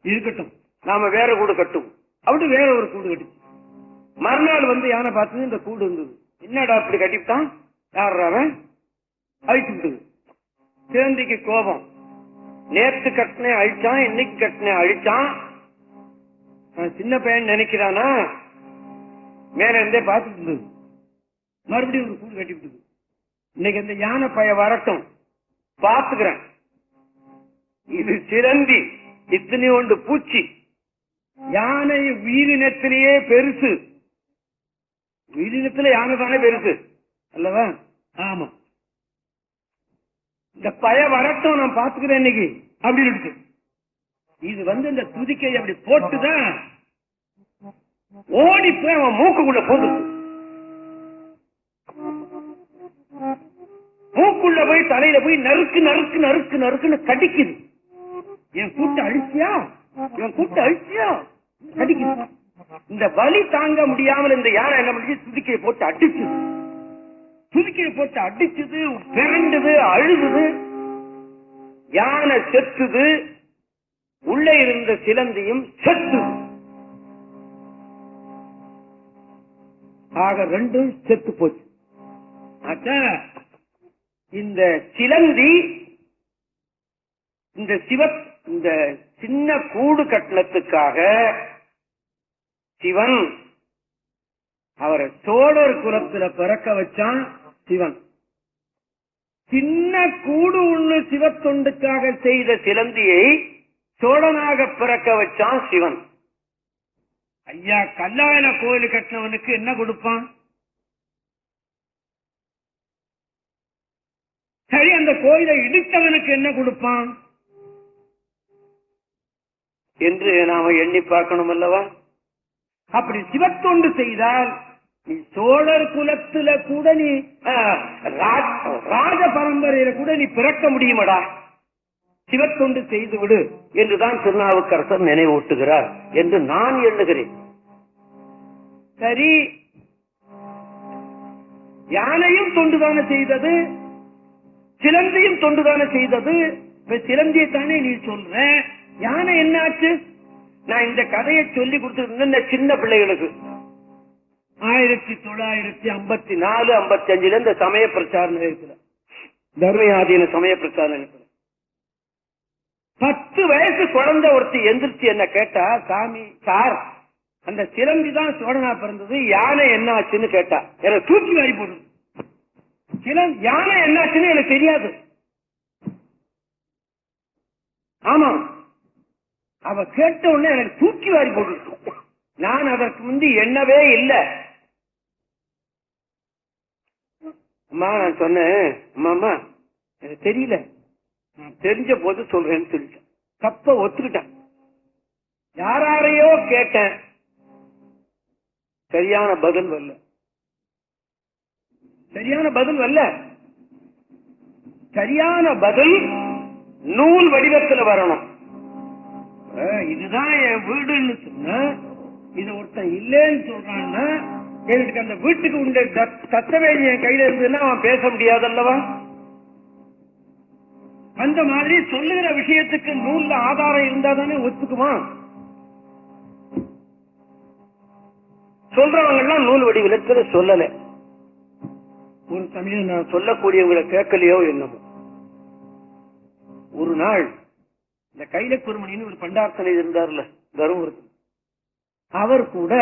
இருக்கட்டும் நாம வேற கூடு கட்டும் அப்படி வேற ஒரு கூடு கட்டி. மறுநாள் வந்து யானை பார்த்தது இந்த கூடு இருந்தது. என்னடா அப்படி கட்டிவிட்டான், யார் அழிச்சுட்டு. சிலந்திக்கு கோபம், நேற்று கட்டினே அழிச்சான், இன்னைக்கு கட்டினே அழிச்சான், சின்ன பையன் நினைக்கிறானா, மேல இருந்தே பார்த்துட்டு இருந்தது. மறுபடியும் ஒரு கூடு கட்டிவிட்டது. இன்னைக்கு இந்த யானை பைய வரட்டும் பாத்துக்கிறேன். இது சிலந்தி, இத்தனை ஒன்று பூச்சி. யானை உயிரினத்திலேயே பெருசு, உயிரினத்துல யானை தானே பெருசு அல்லவா? ஆமா, இந்த பய வரட்டும் நான் பாத்துக்கிறேன் இன்னைக்கு அப்படின்னு இருக்கு. இது வந்து இந்த துதிக்கை அப்படி போட்டுதான் ஓடி போய் அவன் மூக்குக்குள்ள போகுது. மூக்குள்ள போய் தலையில போய் நறுக்கு நறுக்கு நறுக்கு நறுக்குன்னு கடிக்குது. என் கூட்ட அழிச்சியா, என் கூட்ட அழிச்சியா கடிக்குது. இந்த வலி தாங்க முடியாமல் இந்த யானை என்ன பண்ணி துதிக்கையை போட்டு அடிச்சுது. துதிக்கையை போட்டு அடிச்சது, பிறண்டது, அழுகுது. யானை செத்துது, உள்ளே இருந்த சிலந்தியும் செத்து. ஆக ரெண்டும் செத்து போச்சு. இந்த சிலந்தி இந்த இந்த சின்ன கூடு கட்டணத்துக்காக சிவன் அவரை சோழர் குலத்துல பிறக்க வச்சான். சிவன் சின்ன கூடு ஒண்ணு சிவத்தொண்டுக்காக செய்த சிலந்தியை சோழனாக பிறக்க வச்சான் சிவன். ஐயா, கல்லாயில கோயில் கட்டினவனுக்கு என்ன கொடுப்பான்? சரி, அந்த கோயிலை இடித்தவனுக்கு என்ன கொடுப்பான் என்று நாம எண்ணி பார்க்கணும் அல்லவா? அப்படி சிவத்தொண்டு செய்தால் நீ சோழர் குலத்துல கூட நீ ராஜ பரம்பரையில கூட நீ பிறக்க முடியுமடா. சிவத்தொண்டு செய்து விடு என்றுதான் திருநாவுக்கரசர் நினைவூட்டுகிறார் என்று நான் எண்ணுகிறேன். சரி, யானையும் தொண்டுதானே செய்தது, சிலந்தியும் தொண்டுதானே செய்தது. சிலந்தியை தானே நீ சொல்ற, யானை என்ன ஆச்சு? நான் இந்த கதையை சொல்லி கொடுத்திருந்த சின்ன பிள்ளைகளுக்கு 1954, 55 இந்த சமய பிரச்சார நிலையத்தில், தர்மயாதீன சமய பிரச்சார நிலையத்தில் 10 வயசு குழந்தை ஒருத்தி எந்திரிச்சு என்ன கேட்டா, சாமி சார் அந்த சிலந்தி தான் சோழனா பிறந்தது, யானை என்ன ஆச்சுன்னு கேட்டா. எனக்கு தூக்கி வாரி போடுது. யானை என்ன ஆச்சுன்னு எனக்கு தெரியாது. ஆமா, அவ கேட்ட உடனே எனக்கு தூக்கி வாரி போட்டு. நான் அதற்கு முந்தி எண்ணவே இல்லை. அம்மா நான் சொன்னேன், அம்மா எனக்கு தெரியல, நான் தெரிஞ்ச போது சொல்றேன்னு சொல்லிட்டேன். தப்ப ஒத்துக்கிட்டேன். யாரையோ கேட்டேன், சரியான பதில் வரல. சரியான பதில் நூல் வடிவத்தில் வரணும். இதுதான் என் வீடுன்னு சொன்ன, இது ஒருத்தன் இல்லைன்னு சொல்றான்னா எனக்கு அந்த வீட்டுக்கு உண்ட தத்தவேதி என் கையில இருந்ததுன்னா அவன் பேச முடியாதல்லவா? அந்த மாதிரி சொல்லுகிற விஷயத்துக்கு நூல்ல ஆதாரம் இருந்தா தானே ஒத்துக்குமா? சொல்றவங்க எல்லாம் நூல் வடிவிலத்தில் சொல்லல. ஒரு சமயம் நான் சொல்லக்கூடியவங்களை கேட்கலையோ என்னமோ. ஒரு நாள் இந்த கைல குருமணின்னு ஒரு பண்டார்த்தனை இருந்தார்ல தருமபுரத்தில், அவர் கூட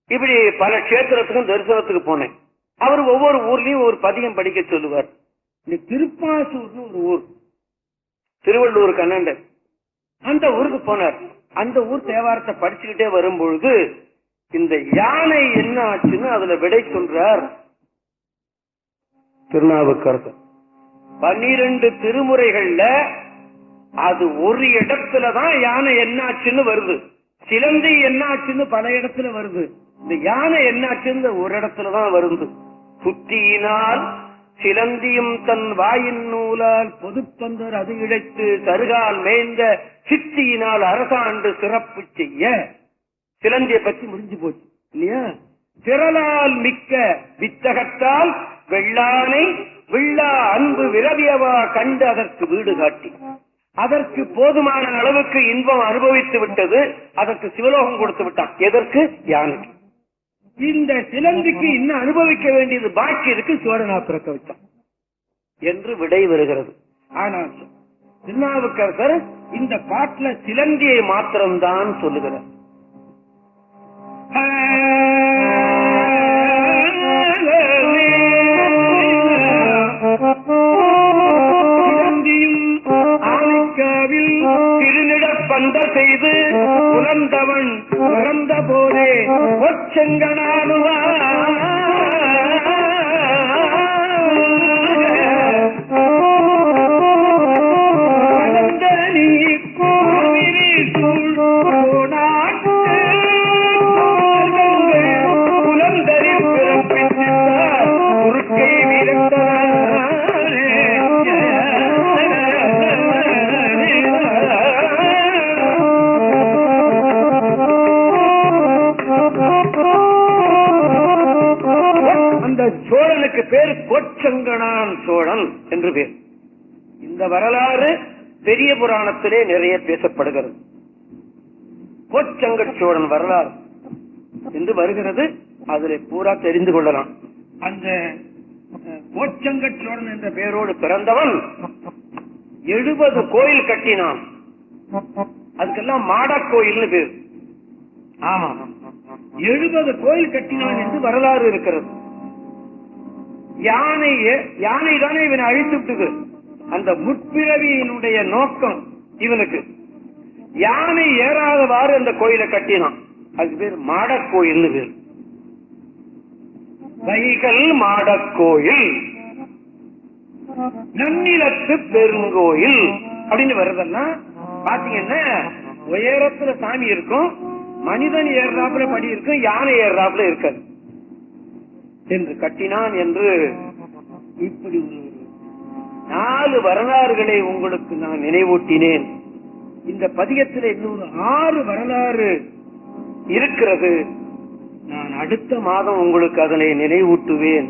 இப்படி பல கஷேத்திரத்துக்கும் தரிசனத்துக்கு போனேன். அவர் ஒவ்வொரு ஊர்லயும் ஒரு பதியம் படிக்க சொல்லுவார். இந்த திருப்பாசூர்னு ஒரு ஊர், திருவள்ளூர் கண்ணண்ட, அந்த ஊருக்கு போனார். அந்த ஊர் தேவாரத்தை படிச்சுக்கிட்டே வரும்பொழுது இந்த யானை என்ன ஆச்சுன்னு அதுல விடை சொல்றார் திருநாவுக்கரசர். 12 திருமுறைகள்ல அது ஒரு இடத்துலதான் யானை என்னாச்சுன்னு வருது, சிலந்தி என்னாச்சுன்னு பல இடத்துல வருது. இந்த யானை என்னாச்சுன்னு ஒரு இடத்துலதான் வருது. சுத்தியினால் சிலந்தியும் தன் வாயின் நூலால் பொதுப்பந்தர் அது இழைத்து சருகால் மேய்ந்த சித்தியினால் அரசாண்டு சிறப்பு செய்ய. சிலந்தியை பற்றி முடிஞ்சு போச்சு இல்லையா? திரளால் மிக்க வித்தகத்தால் வெள்ளானை வில்லா அன்பு விரவியவா கண்டு அதற்கு வீடு காட்டி, அதற்கு போதுமான அளவுக்கு இன்பம் அனுபவித்து விட்டது, அதற்கு சிவலோகம் கொடுத்து விட்டான். எதற்கு? யானைக்கு. இந்த சிலந்திக்கு இன்னும் அனுபவிக்க வேண்டியது பாக்கி இருக்கு, சோழனா பிறக்க வச்சான் என்று விடை வருகிறது. ஆனால் திருநாவுக்கரசர் இந்த பாட்டுல சிலந்தியை மாத்திரம்தான் சொல்லுகிறார். திருநிடப்பந்த செய்து உணர்ந்தவன் இறந்த போதே ஒச்செங்கனானுவா சோழனுக்கு பேர் கோச்சங்கனான் சோழன் என்று பேர். இந்த வரலாறு பெரிய புராணத்திலே நிறைய பேசப்படுகிறது. கோச்சங்க சோழன் வரலாறு என்று வருகிறது, அதிலே பூரா தெரிந்து கொள்ளலாம். அந்த கோச்சங்க சோழன் என்ற பெயரோடு பிறந்தவன் 70 கோயில் கட்டினான். அதுக்கெல்லாம் மாடக்கோயில்னு பேர். ஆமா, 70 கோயில் கட்டினான் என்று வரலாறு இருக்கிறது. யானை தானே இவனை அழித்து விட்டது. அந்த முற்பிறவியினுடைய நோக்கம் இவனுக்கு. யானை ஏறாதவாறு அந்த கோயிலை கட்டினான். அது பேர் மாடக்கோயில் பேர். வைகல் மாடக்கோயில். நன்னிலத்து பெருங்கோயில் அப்படின்னு வருதுன்னா பாத்தீங்கன்னா உயரத்துல சாமி இருக்கும், மனிதன் ஏறாப்புல படி இருக்கும், யானை ஏறாப்புல இருக்காது என்று கட்டினான் என்று இப்படி 4 வரலாறுகளை உங்களுக்கு நான் நினைவூட்டினேன். இந்த பதிகத்தில் இன்னொரு 6 வரலாறு இருக்கிறது. நான் அடுத்த மாதம் உங்களுக்கு அதனை நினைவூட்டுவேன்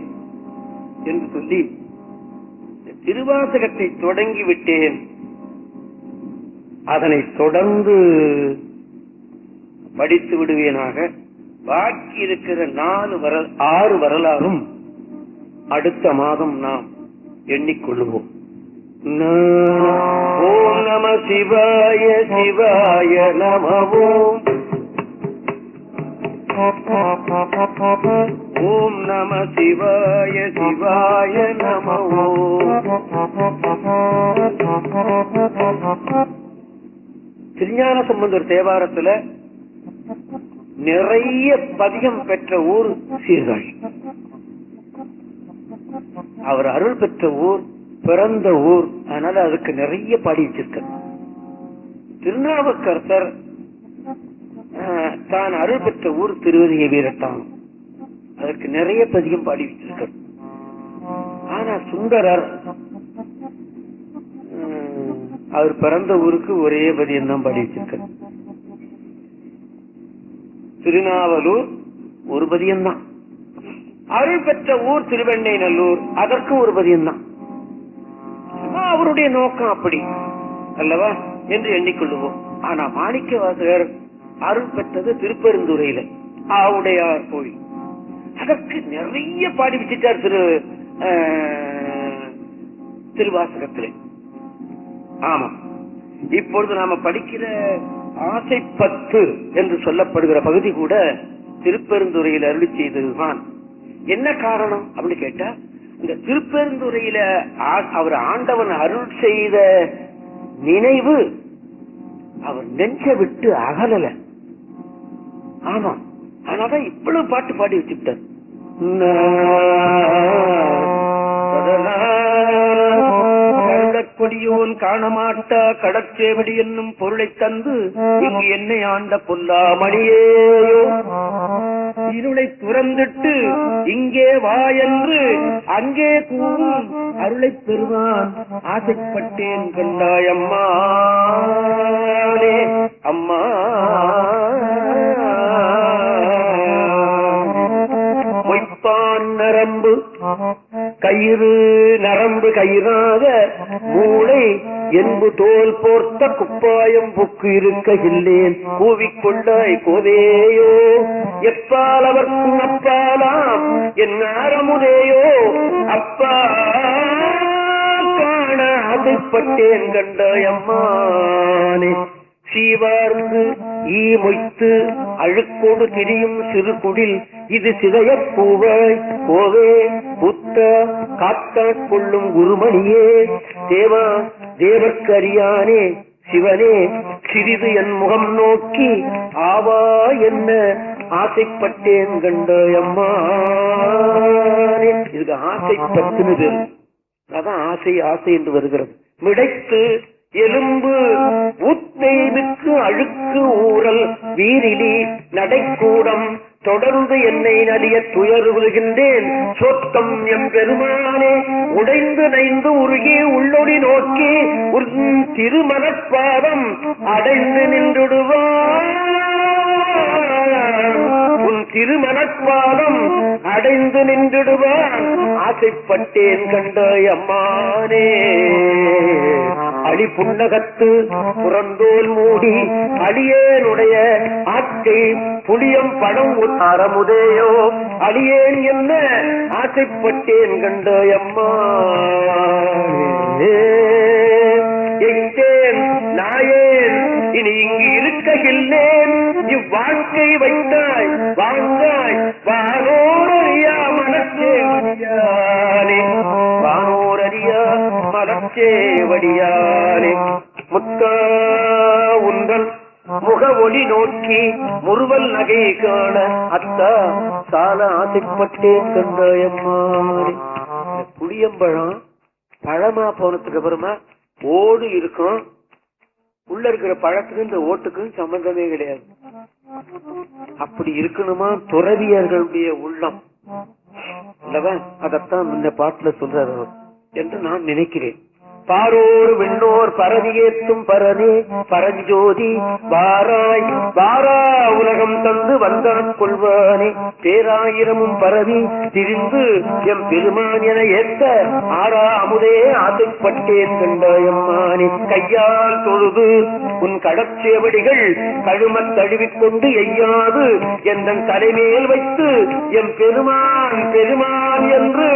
என்று சொல்லி திருவாசகத்தை தொடங்கி விட்டேன். அதனை தொடர்ந்து படித்து விடுவேனாக. பாக்கி இருக்கிற 6 வரலாறும் அடுத்த மாதம் நாம் எண்ணிக்கொள்வோம். ஓம் நம சிவாய சிவாய நமவோம். ஓம் நம சிவாய சிவாய நமவோம். திருஞான சம்பந்தர் தேவாரத்துல நிறைய பதிகம் பெற்ற ஊர் சீர்காழி. அவர் அருள் பெற்ற ஊர், பிறந்த ஊர். அதனால அதுக்கு நிறைய பாடி வச்சிருக்க. திருநாவுக்கரசர் தான் அருள் பெற்ற ஊர் திருவதிகை வீரட்டானம். அதற்கு நிறைய பதிகம் பாடி வச்சிருக்க. ஆனா சுந்தரர் அவர் பிறந்த ஊருக்கு ஒரே பதியம் தான் பாடி வச்சிருக்க. திருநாவலூர் ஒரு பதியம்தான். அருள் பெற்ற ஊர் திருவெண்ணை நல்லூர், அதற்கு ஒரு பதியம்தான். அவருடைய நோக்கம் அப்படி அல்லவா என்று எண்ணிக்கொள்ளுவோம். ஆனா மாணிக்க வாசகர் அருள் பெற்றது திருப்பெருந்துறையில ஆவுடையார் கோயில். அதற்கு நிறைய பாடி வச்சிட்டார் திருவாசகத்திலே. ஆமா, இப்பொழுது நாம படிக்கிற ஆசை 10 என்று சொல்லப்படுகிற பகுதி கூட திருப்பெருந்துறையில் அருளி செய்ததுதான். என்ன காரணம் அப்படின்னு கேட்டா, இந்த திருப்பெருந்துறையில அவர் ஆண்டவன் அருள் செய்த நினைவு அவர் நெஞ்ச விட்டு அகலல. ஆமா, அதனாலதான் இவ்வளவு பாட்டு பாடி வச்சுட்டார். கொடியோன் காணமாட்டா கடற்சேவடி என்னும் பொருளை தந்து இங்கு என்னை ஆண்ட பொல்லாமணியேயோ, இருளை துறந்துட்டு இங்கே வா என்று அங்கே கூறும் அருளை பெறுவான் ஆசைப்பட்டேன் கண்டாய் அம்மா அம்மா. பொய்ப்பான் நரம்பு கயிறு நரம்பு கயிறாக மூளை என்பு தோல் போர்த்த குப்பாயம் புக்கு இருக்க இல்லேன் கூவிக்கொண்டாய் கோவேயோ, எப்பால் அவர்க்கும் அப்பாலாம் என் ஆரமுதேயோ, அப்பா காண ஆசைப்பட்டேன் கண்டாய் அம்மானே. சீவார்ந்து ஈ மொய்த்து அழுக்கோடு திரியும் சிறு குடில் இது சிதைய பூவாய் கோவே புத்த காத்தாற் கொள்ளும் குருமணியே, தேவா தேவர்க்கரியானே சிவனே சிறிது என் முகம் நோக்கி ஆவா என்ன ஆசைப்பட்டேன் கண்டாய் அம்மானே. இதுக்கு ஆசைப்பட்டுன்னு பேரு. அதான் ஆசை ஆசை என்று வருகிறது. மிடைத்து எலும்பு ஊத்தேனுக்கு அழுக்கு ஊறல் வீரிலி நடைக்கூடம் தொடர்ந்து என்னை நலிய துயருகின்றேன் சொத்தம் எம் பெருமானே. உடைந்து நைந்து உருகி உள்ளொடி நோக்கி திருமணப்பாதம் அடைந்து நின்றுடுவான், உன் திருமணப்பாதம் அடைந்து நின்றுடுவான் ஆசைப்பட்டேன் கண்டாய் அம்மானே. அடி புன்னகத்து புறந்தோல் மூடி அடியேனுடைய ஆட்கை புளியம் படம் அறமுதேயோ, அடியேன் என்ன ஆசைப்பட்டேன் கண்டாய் அம்மா. எங்கேன் நாயேன் இனி இங்கு இருக்ககில்லேன், இவ்வாழ்க்கை வைத்தாய் வாங்காய் வானோரறியா மனச்சேவடியானே, வானோரறியா மனச்சேவடியானே. முத்தா உந்தல் முக ஒளி நோக்கி முறுவல் நகை காண அத்தா சால ஆசைப்பட்டேன் கண்டாயம்மானே. புளியம்பழம் பழமா போனதுக்கு அப்புறமா ஓடு இருக்கும், உள்ள இருக்கிற பழத்துக்கு இந்த ஓட்டுக்கும் சம்பந்தமே கிடையாது. அப்படி இருக்கணுமா துறவியர்களுடைய உள்ளம் அல்லவா? அதத்தான் இந்த பாட்டுல சொல்றாரு என்று நான் நினைக்கிறேன். பாரோர் விண்ணோர் பரவியேற்றும் பரனே பரஞ்சோதி வாராய் வாரா உலகம் தந்து வந்தான் கொள்வானே பேராயிரமும் பரவி திரிந்து எம் பெருமான் என ஏற்ற ஆரா அமுதே ஆசைப்பட்டேன் கண்டாயம்மானே கையால் தொழுது உன் கடற்சேவடிகள் கழுமத் தழுவிக்கொண்டு எய்யாது என் தலைமேல் வைத்து எம் பெருமான் பெருமான் என்று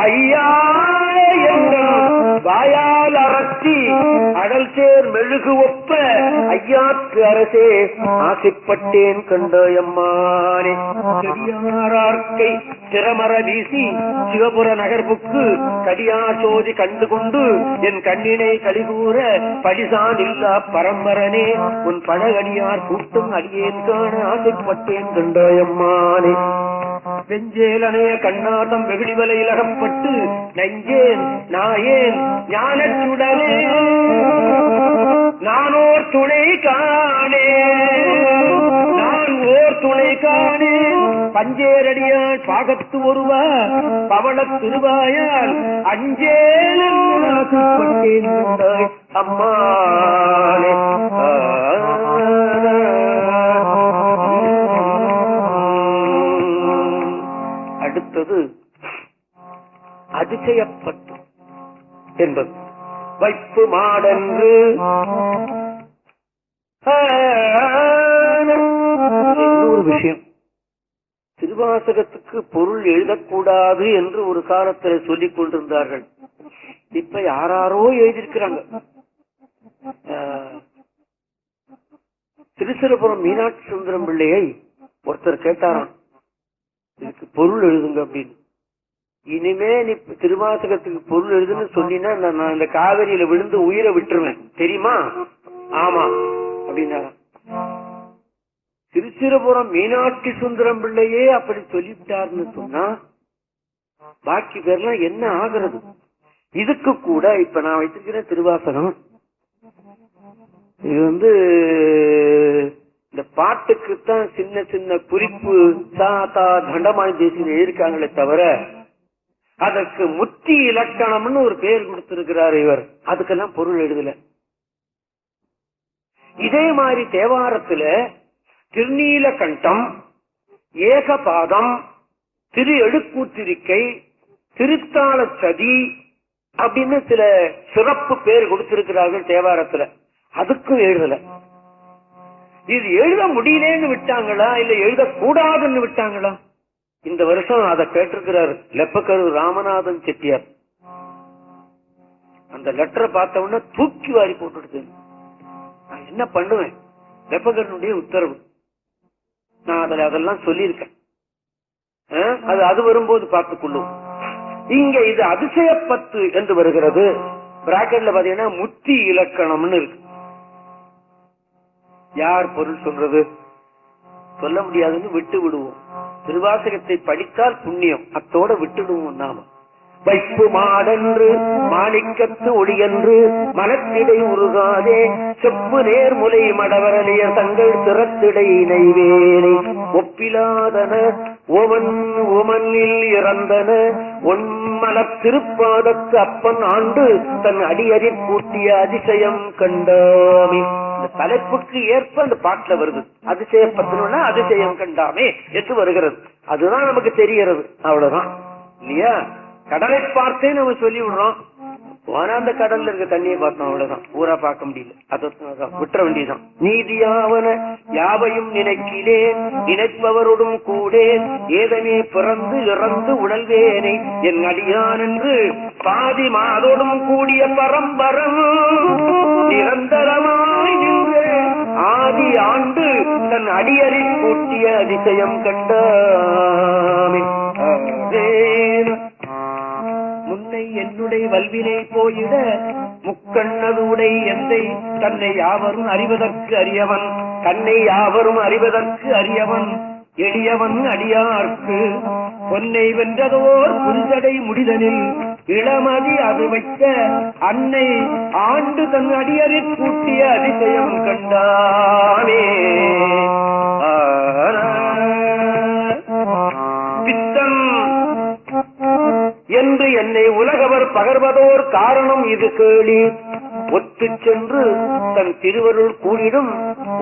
ஐயா வாயால் அரசி அடல் சேர் மெழுகு ஒப்ப ஐயாக்கு அரசே ஆசைப்பட்டேன் கண்டாயம்மானே பெரியார்க்கை திறமர வீசி சிவபுர நகர்புக்கு கடியா சோதி கண்டு கொண்டு என் கண்ணினை கழிகூற படிசான் இல்லா பரம்பரனே உன் பழகடியார் கூட்டம் அடியேன் காண ஆசைப்பட்டேன் கண்டாயம்மானே வெஞ்சேலனைய கண்ணாட்டம் வெகுளிவலையில் அகப்பட்டு நெஞ்சேன் நாயேன் ஞானச்சுடனே நானோர் துணை காணே நான் ஓர் துணை காணே பஞ்சேரடியால் பாகத்து ஒருவா பவள திருவாயால் அஞ்சேலன் அம்மானே அடுத்தது அதிசயப்பட்டு என்பது வைப்பு மாடென்று இன்னொரு விஷயம். திருவாசகத்துக்கு பொருள் எழுதக்கூடாது என்று ஒரு காலத்தில் சொல்லிக் கொண்டிருந்தார்கள். இப்ப யாராரோ எழுதியிருக்கிறாங்க. திருச்சிரபுரம் மீனாட்சி சுந்தரம் பிள்ளையை ஒருத்தர் கேட்டாராம், இதுக்கு பொருள் எழுதுங்க அப்படின்னு. இனிமே நீ திருவாசகத்துக்கு பொருள் எழுதுன்னு சொன்னீங்கன்னா நான் இந்த காவிரியில விழுந்து உயிரை விட்டுருவேன் தெரியுமா? ஆமா அப்படின்னாரா. திருச்சிரபுரம் மீனாட்சி சுந்தரம் பிள்ளையே அப்படி சொல்லிவிட்டார்னு சொன்னா பாக்கி பேர்லாம் என்ன ஆகிறது? இதுக்கு கூட இப்ப நான் வைத்திருக்கிறேன் திருவாசகம். இது இந்த பாட்டுக்குத்தான் சின்ன சின்ன குறிப்பு சாத்தா தண்டமாய் தேசிய எழுதியிருக்காங்களே தவிர அதற்கு முத்தி இலக்கணம்னு ஒரு பேர் கொடுத்திருக்கிறார் இவர். அதுக்கெல்லாம் பொருள் எழுதல. இதே மாதிரி தேவாரத்துல திருநீலகண்டம், ஏகபாதம், திரு எழுக்கூத்திரிக்கை, திருத்தாள சதி அப்படின்னு சில சிறப்பு பேர் கொடுத்திருக்கிறார்கள் தேவாரத்துல. அதுக்கும் எழுதல. இது எழுத முடியலன்னு விட்டாங்களா இல்ல எழுதக்கூடாதுன்னு விட்டாங்களா? இந்த வருஷம் அதை கேட்டிருக்கிறார் லெப்பக்கரு ராமநாதன் செட்டியார். அந்த லெட்டரை பார்த்த உடனே தூக்கி வாரி போட்டுடுது. நான் என்ன பண்ணுவேன்? லெப்பக்கருடைய உத்தரவு. நான் அதெல்லாம் சொல்லியிருக்கேன். அது வரும்போது பார்த்துக் கொள்ளும். இங்க இது அதிசயப்பத்து என்று வருகிறது. பிராக்கெட்ல பாத்தீங்கன்னா முத்தி இலக்கணம்னு இருக்கு. யார் பொருள் சொல்றது? சொல்ல முடியாதுன்னு விட்டு விடுவோம். திருவாசகத்தை படித்தால் புண்ணியம், அத்தோட விட்டுடுவோம் நாம. வைப்பு மாடென்று மாணிக்கத்து ஒளியென்று மனத்திடை உருகாதே செப்பு நேர் முலை மடவரலிய தங்கள் திறத்திடை நைவேலை ஒப்பிலாதன ஓமனில் இறந்தன ஒன்மல திருப்பாதத்து அப்பன் ஆண்டு தன் அடியறி கூட்டிய அதிசயம் கண்டாமே. இந்த தலைப்புக்கு ஏற்ப அந்த பாட்டுல வருது. அதிசயப்பத்தனா அதிசயம் கண்டாமே என்று வருகிறது. அதுதான் நமக்கு தெரிகிறது. அவ்வளவுதான் இல்லையா? கடலை பார்த்தே நம்ம சொல்லி விடுறோம். போனா அந்த கடல்ல இருக்க தண்ணியை பார்த்தோம், அவ்வளவுதான். ஊரா பார்க்க முடியல. அதான் விட்டுற வேண்டியதான். நீதியாவன யாவையும் நினைக்கிறேன் நினைப்பவரோடும் கூடேன் ஏதமே பிறந்து இறந்து உணல்வேனை என் அடியான் என்று பாதி மாதோடும் கூடிய பரம்பரம் நிரந்தரமாய் நின்று ஆதி ஆண்டு தன் அடியறி கூட்டிய அதிசயம் கண்டாமே. முன்னை என்னுடைய வல்வினை போயிட முக்கண்ணதுடை எந்தை தன்னை யாவரும் அறிவதற்கு அறியவன் தன்னை யாவரும் அறிவதற்கு அறியவன் எளியவன் அடியார்க்கு பொன்னை வென்றதோர் புரிதடை முடிதனில் இளமதி அது வைத்த அன்னை ஆண்டு தன் அடியறி கூட்டிய அதிசயம் கண்டானே. பித்தன் என்று என்னை உலகவர் பகர்வதோர் காரணம் இது கேளி. ஒத்து சென்று தன் திருவருள் கூறிடும்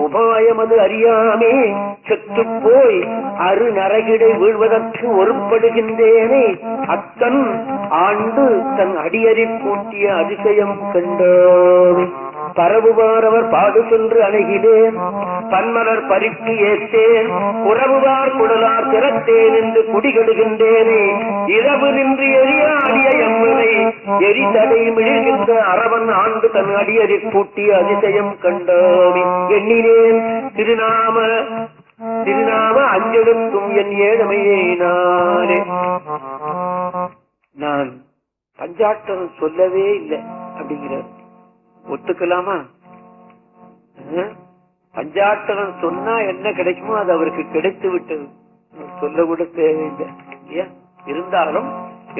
உபாயமது அறியாமே செத்து போய் அரு நரகிடை வீழ்வதற்கு ஒருப்படுகின்றேனே. அத்தன் ஆண்டு தன் அடியறி கூட்டிய அதிசயம் கண்டோமே. பரவுவாரவர் பாடு சென்று அணுகினேன், பன்மலர் பறித்து ஏற்றேன், உறவுவார் குடலார் திறத்தேன் என்று குடிகெடுகின்றேனே. இரவு நின்று எரியாடிய எம்மனை எரிதடை மிழ்கின்ற அரவன் ஆண்டு தன் அடியறி கூட்டிய அதிசயம் கண்டோமே. எண்ணினேன் திருநாம அஞ்செழுத்தும் என் ஏழமையே நானே. நான் பஞ்சாட்டம் சொல்லவே இல்லை அப்படிங்கிறார். ஒத்துக்கலாமா? பஞ்சாட்டகம் சொன்னா என்ன கிடைக்குமோ அது அவருக்கு கிடைத்து விட்டது, சொல்ல கூட தேவையில்லை இல்லையா? இருந்தாலும்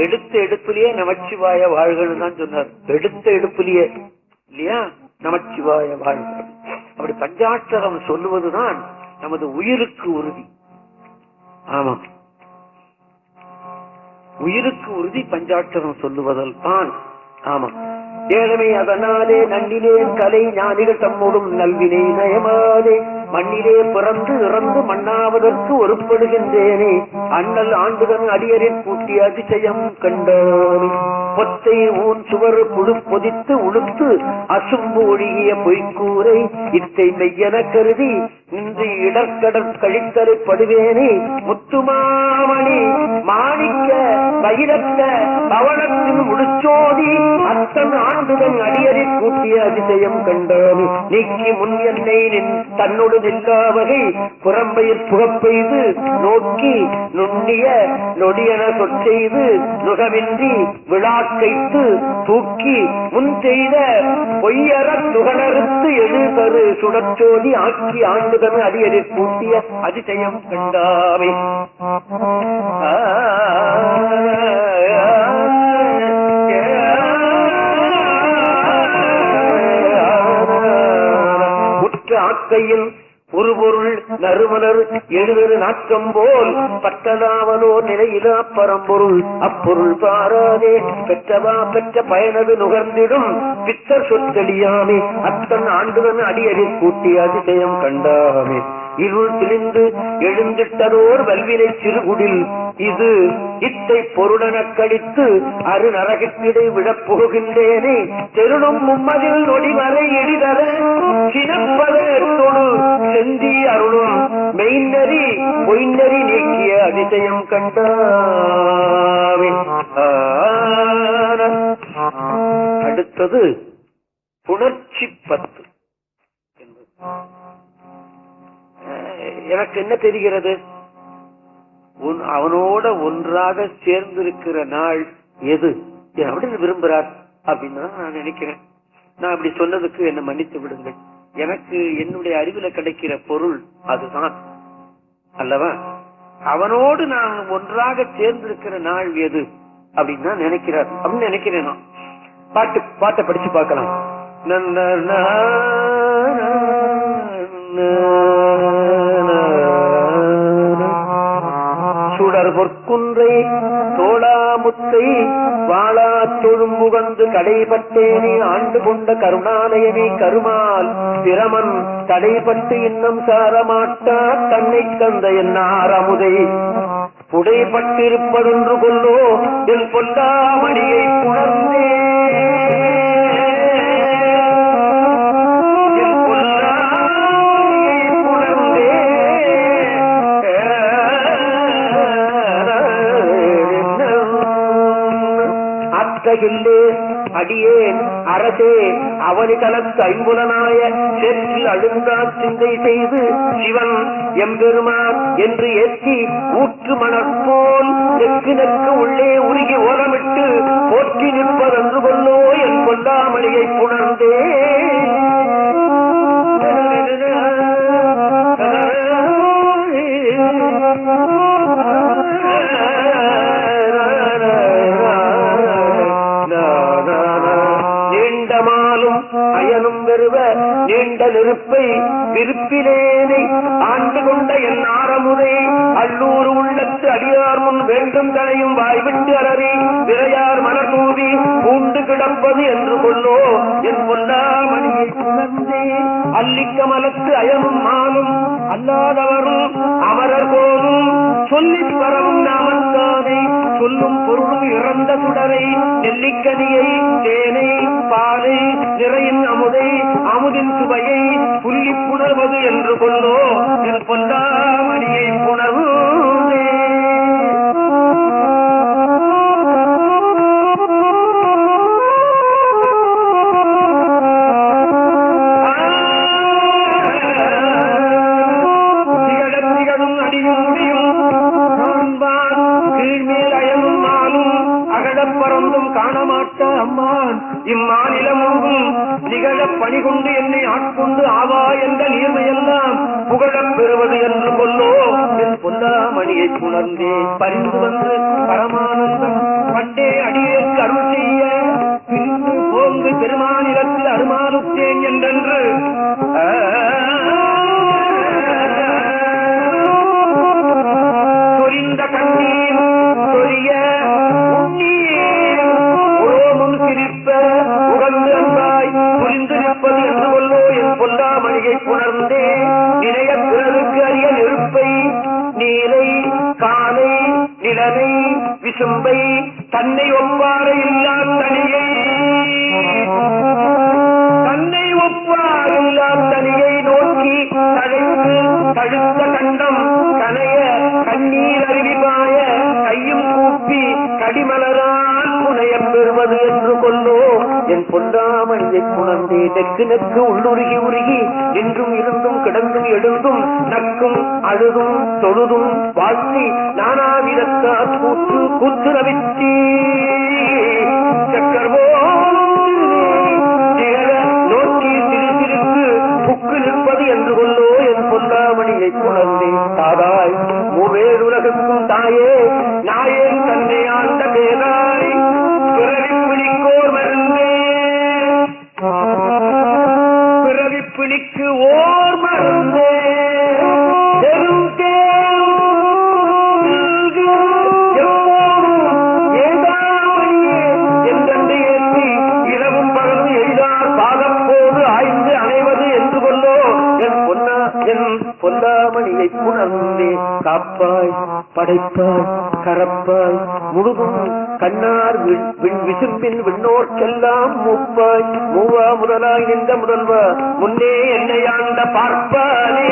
எடுத்த எடுப்பிலேயே நமச்சிவாய வாழ்கன்னு தான் சொன்னார். எடுத்த எடுப்பிலேயே இல்லையா நமச்சிவாய வாழ்க. அப்படி பஞ்சாட்டகம் சொல்லுவதுதான் நமது உயிருக்கு உறுதி. ஆமா, உயிருக்கு உறுதி பஞ்சாட்டகம் சொல்லுவதால் தான். ஆமா, ஏழமை அதனாலே நன்னிலேன் கலை ஞானிகள் தம்மோடும் நல்வினை நயமாதே மண்ணிலே பிறந்து இறந்து மண்ணாவதற்கு ஒருப்படுகின்றேனே. அண்ணல் ஆண்டுதன் அடியரில் கூட்டிய அதிசயம் கண்டோனே. பொத்தை ஊன் சுவர் புழு பொதித்து உளுத்து அசும்பு ஒழுகிய பொய்க்கூரை இத்தை மெய்யென கருதி நின்று இடர்கடற் கழித்தலை படுவேனே. முத்துமாமணி மாணிக்க பயிரத்த பவனத்தின் முடிச்சோதி அத்தன் ஆண்டுதன் அடியரில் கூட்டிய அதிசயம் கண்டோனே. நீக்கி முன் என்னை தன்னோடு நில்லா வகை புறம்பையில் புகப்பெய்து நோக்கி நுண்ணிய நொடியன சொற்செய்து நுகவின்றி விழாக்கைத்து தூக்கி முன் செய்த பொய்யற துகனறுத்து எது தரு சுடச்சோதி ஆக்கி ஆண்டுதன் அடியரில் கூட்டிய அதிசயம் கண்டாவே. ஆக்கையில் ஒரு பொருள் நறுமலர் எழுதரு நாட்டம் போல் பட்டதாவலோ நிலையிலா பரம்பொருள் அப்பொருள் பாராதே பெற்றவா பெற்ற பயனது நுகர்ந்திடும் பித்தர் சொத்தடியாமே. அத்தன் ஆண்டுதன் அடியரில் கூட்டிய அதிசயம் கண்டாமே. இருள் திணிந்து எழுந்திட்டதோர் வல்வினை சிறுகுடில் இது இத்தை பொருளன கழித்து அரு நரகத்திடை விழப்புகின்றேனே. தெருளும் மும்மதில் நொடிவரை எளிதர சினப்பதோடு செந்தி அருளும் மெய்நறி பொய்நறி நீக்கிய அதிசயம் கண்டாவே. அடுத்தது புணர்ச்சி 10. எனக்கு என்ன தெரிகிறது? அவனோட ஒன்றாக சேர்ந்திருக்கிற நாள் எது அப்படின்னு விரும்புறார் அப்படின்னு நான் நினைக்கிறேன். நான் அப்படி சொன்னதுக்கு என்ன மன்னித்து விடுங்கள். எனக்கு என்னுடைய அறிவுல கிடைக்கிற பொருள் அதுதான் அல்லவா? அவனோடு நான் ஒன்றாக சேர்ந்திருக்கிற நாள் எது அப்படின்னு தான் நினைக்கிறார் அப்படின்னு நினைக்கிறேன். நான் பாட்டை படிச்சு பார்க்கலாம். சுடர் பொற்குன்றை தோளாமுத்தை வாழா தொழும்புகந்து கடைபட்டேனே. ஆண்டு கொண்ட கருணாலயமே கருமால் பிரமன் தடைப்பட்டு இன்னும் சாரமாட்டா தன்னை தந்த என் ஆரமுதை புடைப்பட்டிருப்பதொன்று கொல்லோ என் பொல்லாமணியை புணர்ந்தே. அடியேன் அரசே அவனி தனக்கு ஐம்புலனாய சேற்றில் அழுந்தா சிந்தை செய்து சிவன் எம்பெருமான் என்று ஏற்றி ஊற்று மணற்போல் நெக்கு நெக்கு உள்ளே உருகி ஓலமிட்டு போற்றி நிற்பதென்று கொள்ளோ என் கொல்லாமணியை புணர்ந்தே. மாலும் அயனும் வெறுவ நீண்ட நெருப்பை விருப்பிலேனை ஆண்டு கொண்ட என் ஆரமுதை அல்லூர் உள்ளத்து அடியார் முன் வேண்டும் தனையும் வாய்விட்டு அலறி விரையார் மலர்தூவி பூண்டு கிடப்பது என்று கொள்ளோ என் பொல்லாமணியை உணர்ந்தே அல்லிக்கமலத்து அயனும் மாலும் அல்லாதவரும் அமரர் போலும் சொல்லிப் பரவும் நாமத்தானை சொல்லும் பொருளும் இறந்த சுடரை நெல்லிக்கனியை தேனை பாலை நிறையின் அமுதை அமுதின் சுவையை புள்ளி புணர்வது என்று கொள்ளோ என் பொல்லாமணியை புணர்ந்தே. இம்மாநிலமும் நிகழ பணிகொண்டு என்னை ஆட்கொண்டு ஆவா என்ற நீர்மையெல்லாம் புகழப் பெறுவது என்று கொள்ளோ என் பொல்லாமணியை புணர்ந்தே பரிந்து வந்து பரமானந்தம் பண்டே அடியேற்கு அருள் செய்ய பிரிந்து போந்து பெருமாநிலத்தில் அருமாறுத்தேன் என்றென்று சொரிந்த கண்ணீர் சொரிய உகந்து அன்பாய் புரிந்து நிற்பது என்று கொள்ளோ என் பொல்லாமணியை புணர்ந்தே நிலைய பிறருக்கு அறிய நெருப்பை நீரை காலை நிலனை விசும்பை தன்னை ஒப்பார இல்லா தனியை தன்னை ஒப்பார இல்லா தனியை நோக்கி தழைத்து தழுத்த கண்டம் கனைய கண்ணீர் அருவிபாய கையும் கூப்பி கடிமலரால் புனையப் பெறுவது என்று கொள்ளோ என் பொல்லாமணியை புணர்ந்தே நெக்கு நெக்கு உள்ளுருகி உருகி நின்றும் இருந்தும் கிடந்தும் எழுந்தும் நக்கும் அழுதும் தொழுதும் வாழ்த்தி நானாவிதத்தார் கூற்று கூத்து ரவிச்சி சக்கர்வோ நோக்கி சிறுசிறுக்கு புக்கு நிற்பது என்று கொள்ளோ என் பொல்லாமணியை புணர்ந்தே தாதாய் மூவேருலகுக்கும் தாயே நாயேன் தன்னை ஆண்ட பேராய் பிறவி பிணிக்கோர் மருந்தே பிறவி பிணிக்கு ஓர் மருந்தே பெரும் ஏதாமணியே என்றென்று ஏற்றி இரவும் பகலும் எய்தார் பாகப்போது ஆய்ந்து அணைவது என்று கொள்ளோ என் பொல்லாமணியை புணர்ந்தே காப்பாய் படைப்பாய் கரப்பாய் முழுதும் கண்ணார் விசும்பின் விண்ணோர்க்கெல்லாம் மூப்பாய் மூவா முதலாய் நின்ற முதல்வா முன்னே என்னை ஆண்ட பார்ப்பானே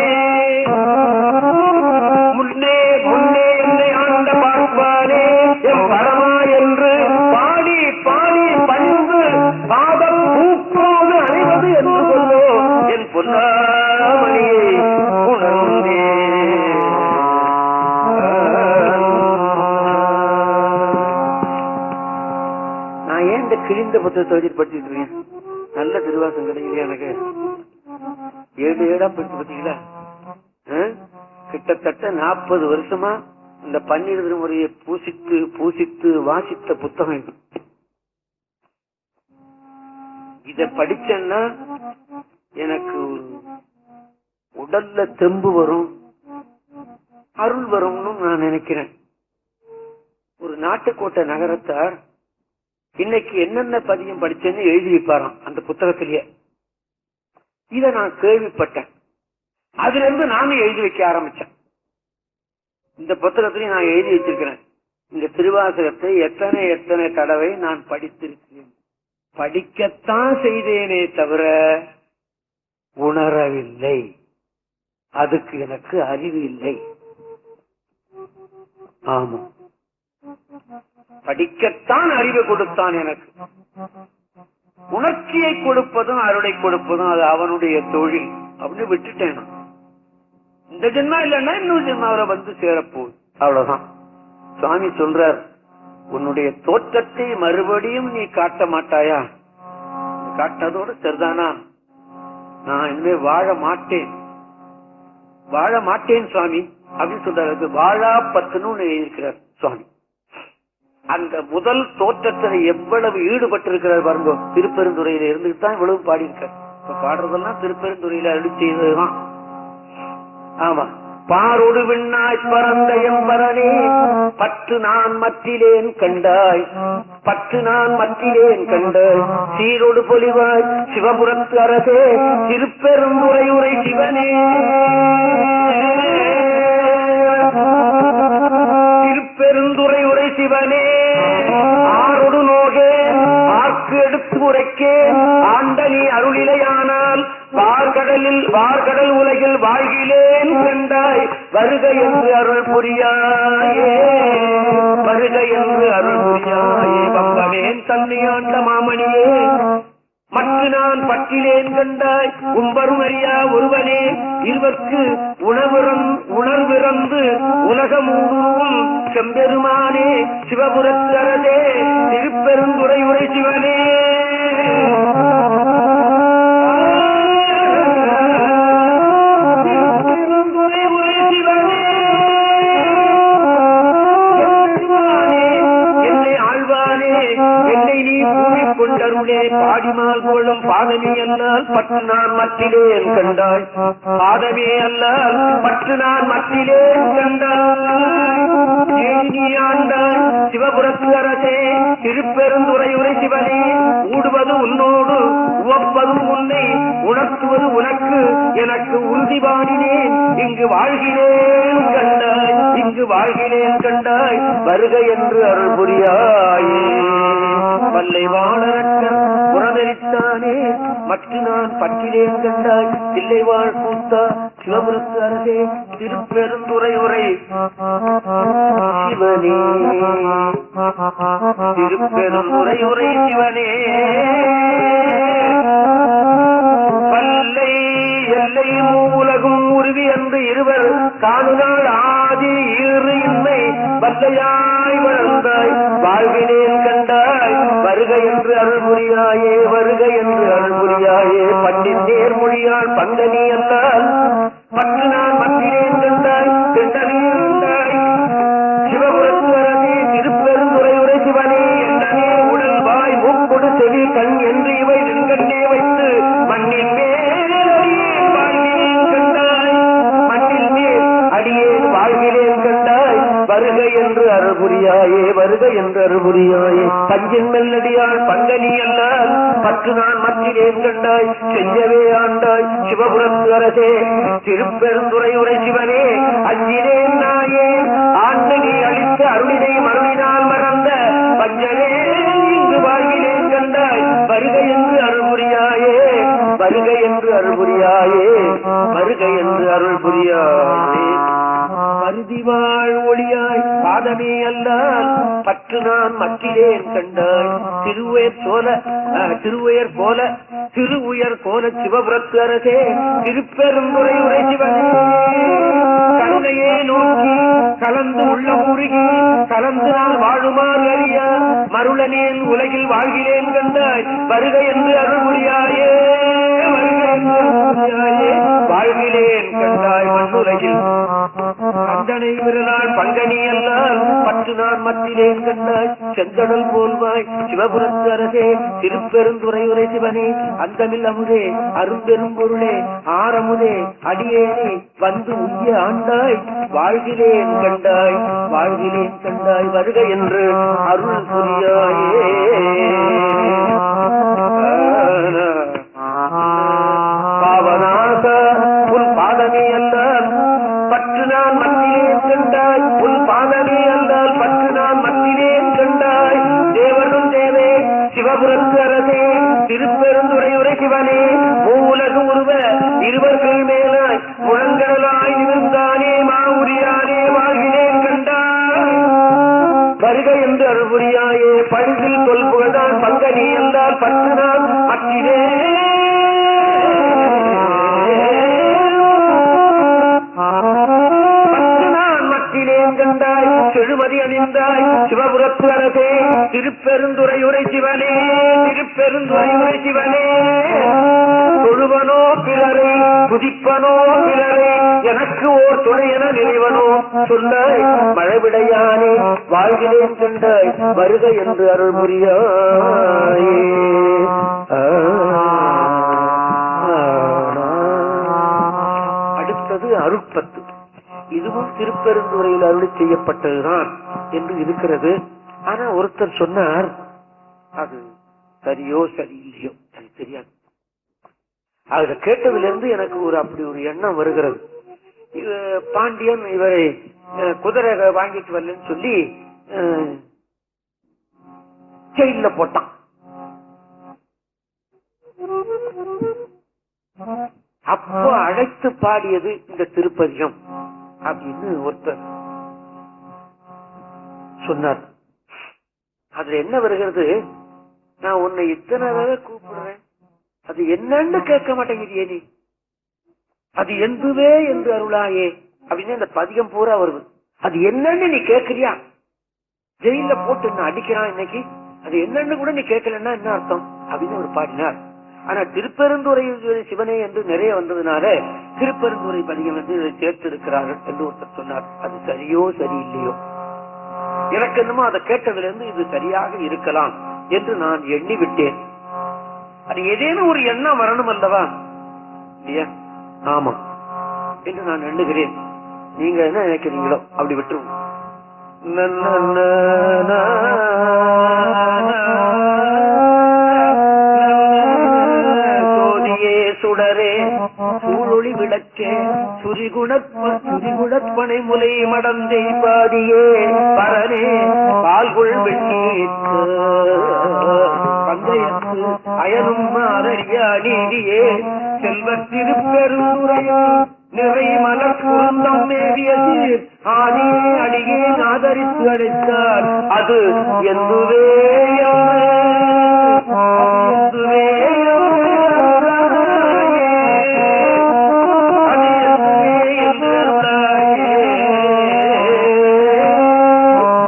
முன்னே முன்னே என்னை ஆண்ட பார்ப்பானே என் பரமா என்று பாடி பாடி பணிந்து பாதம் பூப்போது அணிவது என்று கொள்ளோ என் பொன்னாமணியை உணர்ந்தே. நான் ஏன் இந்த கிழிந்த புத்தகத்தை வச்சு படிச்சுட்டு இருக்கேன்? நல்ல திருவாசம் கிடைக்கலையா எனக்கு? 7 ஏடா படிச்சு பார்த்தீங்களா? கிட்டத்தட்ட 40 வருஷமா இந்த பன்னீர் திருமுறையை பூசித்து பூசித்து வாசித்த புத்தகம் இது. இத படிச்சேன்னா எனக்கு உடல்ல தெம்பு வரும், அருள் வரும்னு நான் நினைக்கிறேன். ஒரு நாட்டுக்கோட்டை நகரத்தார் இன்னைக்கு என்னென்ன பதியம் படிச்சேன்னு எழுதி வைப்பாராம் அந்த புத்தகத்திலேயே. இத நான் கேள்விப்பட்டேன். அதுல இருந்து நானும் எழுதி வைக்க ஆரம்பிச்சேன். இந்த புத்தகத்திலையும் நான் எழுதி வச்சிருக்கிறேன். இந்த திருவாசகத்தை எத்தனை எத்தனை தடவை நான் படித்திருக்கிறேன். படிக்கத்தான் செய்தேனே தவிர உணரவில்லை. அதுக்கு எனக்கு அறிவு இல்லை. ஆமா, படிக்கத்தான் அறிவை கொடுத்தான் எனக்கு. உணர்ச்சியை கொடுப்பதும் அருளை கொடுப்பதும் அது அவனுடைய தொழில் அப்படின்னு விட்டுட்டேன். இந்த ஜென்மா இல்லைன்னா இன்னொரு ஜென்மாவில வந்து சேரப்போகுது, அவ்வளவுதான். சுவாமி சொல்றார், உன்னுடைய தோற்றத்தை மறுபடியும் நீ காட்ட மாட்டாயா? காட்டாதோட சரிதானா? நான் இனிமே வாழ மாட்டேன், வாழ மாட்டேன் சுவாமி அப்படின்னு சொல்றாரு. வாழா பத்துன்னு எழுதியிருக்கிறார் சுவாமி. அந்த முதல் தோற்றத்தில் எவ்வளவு ஈடுபட்டிருக்கிறார் பாருங்க. திருப்பெருந்துறையில இருந்துட்டு தான் இவ்வளவு பாடியிருக்கார். இப்ப பாடுறதெல்லாம் திருப்பெருந்துறையில அருளி செய்ததுதான். ஆமா, பாரோடு விண்ணாய் பரந்த எம்பரனே பற்று நான் மற்றிலேன் கண்டாய், பற்று நான் மற்றிலேன் கண்டாய், சீரோடு பொலிவாய் சிவபுரத்து அரசே திருப்பெருந்துறை உரை சிவனே, திருப்பெருந்துறை உரை சிவனே, ஆரோடு நோகே ஆர்க்கு எடுத்து உரைக்கே ஆண்ட நீ அருளிலையானால் வார்கடல் உலகில் வாழ்கிலேன் கண்டாய், வருக என்று அருள் புரியாயே, வருக என்று அருள் புரியாயே, வம்பனேன் தன்னையாண்ட மாமணியே மற்ற நான் பற்றிலேன் கண்டாய், உம்பரும் அறியா ஒருவனே இருவர்க்கு உணர்விறந்து உலகமூடும் செம்பெருமானே சிவபுரத்து அரசே திருப்பெருந்துறை உரை சிவனே, பாடிமால் கோளும் பாதமே அல்லால் பற்று நான் மற்றிலேன் கண்டாய், பாதமே அல்லால் பற்று நான் மற்றிலேன் கண்டாய், நீ ஆண்டாய் சிவபுரத்து அரசே திருப்பெருந்துறை உரை சிவனே, ஊடுவது உன்னோடு உவப்பதும் உன்னை உணர்த்துவது உனக்கு எனக்கு உறுதி பாடினேன், இங்கு வாழ்கிறேன் கண்டாய், இங்கு வாழ்கிறேன் கண்டாய், வருக என்று அருள் புரியாயே, வல்லை வாழறக்கர் புறமெரித்தானே மற்ற நான் பற்றிலேன் கண்டாய், தில்லை வாழ் கூத்தா சிவபுரத்து அரசே திருப்பெருந்துறை உரை சிவனே, திருப்பெருந்துறை உரை சிவனே, பல்லை எல்லை மூலகும் உருவி என்று இருவர் காணுநாள் ஆதி ஈறு இன்மை வல்லையாய் வளர்ந்தாய், வாழ்வினேன் கண்டாய், வருக என்று அருள் புரியாயே, வருக என்று அருள் புரியாயே, பண்டின் நேர்மொழியால் பங்கனி என்றால் பற்று நான் மத்திலேன் கண்டாய், திண்டனே கண்டாய், சிவபுரத்து அரசே திருப்பெருந்துறை உரை சிவனே, என்னனே உடல் வாய் மூக்கொடு செவி கண் என்று இவை நின்கண்ணே வைத்து மண்ணின் மேல் வாழ்கிறேன் கண்டாய், மண்ணின் மேல் அடியேன் வாழ்கிறேன் கண்டாய், வருக என்று அருள் புரியாயே, வருக என்று அருள் புரியாயே, பஞ்சின் மெல்லடியால் பங்கனி அல்லால் பற்று நான் மற்றிலேன் கண்டாய், செஞ்சவே ஆண்டாய் சிவபுரத்து அரசே திருப்பெருந்துறை உரை சிவனே, அஞ்சினேன் நாயே ஆண்டு நீ அளித்த அருளினை மருளினால் மறந்த பஞ்சனே இங்கு வாழ்கிறேன் கண்டாய், வருக என்று அருள் புரியாயே, வருக என்று அருள் புரியாயே, வருக என்று அருள் புரியாயே, மருதிவாழ் ஒளியாய் பாதமே அல்லால் பற்று நான் மற்றிலேன் கண்டாய், திருவுயர் கோல சிவபுரத்து அரசே திருப்பெருந்துறை உரை சிவனே, கருணையே நோக்கி கலந்து உள்ள முருகி கலந்து நான் வாழுமாறு அறிய மருளனேன் உலகில் வாழ்கிறேன் கண்டாய், வருக என்று அருள் புரியாயே, வருக என்று அருள் புரியாயே, வாழ்கிறேன் கண்டாய் மண்ணுலகில் கந்தனை விரலால் பங்கனி அல்லால் பற்று நான் மத்திலேன் கண்டாய், செந்தடல் போல்வாய் சிவபுரத்து அரசே திருப்பெருந்துறை உரை சிவனே, அந்தமில் அமுதே அரும்பெரும் பொருளே ஆரமுதே அடியேனே வந்து உய்ய ஆண்டாய், வாழ்கிறேன் கண்டாய், வாழ்கிறேன் கண்டாய், வருக என்று அருள் புரியாயே, பாவனாக உன் பாதமே அல்லால் பற்று நான் மத்திலேன் கண்டாய், உன் பாதமே அல்லால் பற்று நான் மத்திலேன் கண்டாய், தேவனும் தேவே சிவபுரத்து அரசே திருப்பெருந்துறை உரை சிவனே, மூலகு உருவ இருவர்கள் மேலாய் முழங்கடலாய் இருந்தானே மாவுரியானே வாழ்கிறேன் கண்டாய், வருக என்று அருள் புரியாயே, பழுதில் தொல் புகழ்தான் பங்கனி என்றால் பற்று நான் மத்திலே கண்டாய், செழுமதி அணிந்தாய் சிவபுரத்து அரசே திருப்பெருந்துறை உரை சிவனே, திருப்பெருந்துறை உரை சிவனே, தொழுவனோ பிறரை குதிப்பனோ பிறரை எனக்கு ஓர் துணை என நினைவனோ சொல்ல மழைவிடையானே வாழ்கிறேன் கண்டாய் வருக என்று அருள் புரியாயே. அடுத்தது அருட்பத்து. இதுவும் திருப்பெருந்துறையில் அருளி செய்யப்பட்டதுதான் என்று இருக்கிறது. ஆனா ஒருத்தர் சொன்னார், அது சரியோ சரியில்லையோ எனக்கு தெரியாது. அதை கேட்டதிலிருந்து எனக்கு அப்படி ஒரு எண்ணம் வருகிறது. பாண்டியன் இவரை குதிரை வாங்கிட்டு வரலன்னு சொல்லி ஜெயில போட்டான். அப்போ அழைத்து பாடியது இந்த திருப்பதிகம் அப்படின்னு ஒருத்தர் சொன்னார். அதுல என்ன வருகிறது, நான் உன்னை இத்தனை வேலை கூப்பிடுறேன், அது என்னன்னு கேட்க மாட்டேங்கிறியே நீ, அது எந்துவே என்று அருளாயே அப்படின்னு அந்த பதிகம் பூரா வருது. அது என்னன்னு நீ கேட்கறியா? ஜெயில போட்டு என்ன அடிக்கிறான் இன்னைக்கு, அது என்னன்னு கூட நீ கேட்கலன்னா என்ன அர்த்தம் அப்படின்னு ஒரு பாடினார். ஆனா திருப்பெருந்துறை சிவனே என்று நிறைய வந்ததுனால திருப்பெருந்துறை பதிகம் வந்து இதை சேர்த்து இருக்கிறார்கள் என்று ஒருத்தர் சொன்னார். அது சரியோ சரியில்லையோ, எனக்கு என்னமோ அதை கேட்டதுல இருந்து இது சரியாக இருக்கலாம் என்று நான் எண்ணி விட்டேன். அது ஏதேனும் ஒரு எண்ணம் வரணும் அல்லவா இல்லையா? ஆமா என்று நான் எண்ணுகிறேன். நீங்க என்ன நினைக்கிறீங்களோ அப்படி விட்டுருவோம். சோதியே சுடரே சூழொளி விளக்கே சுரிகுணப்பனை முலை மடந்தை பாடியே பரனே பால்குள் வெண்ணீர் பங்கையத்து அயனும் மாறியா நீதியே செல்வத் திருப்பெருந்துறையில் நிறை மலர் குருந்தம் மேவிய சீர் ஆதியே அடியே ஆதரித்து அழைத்தார். அது எந்துவே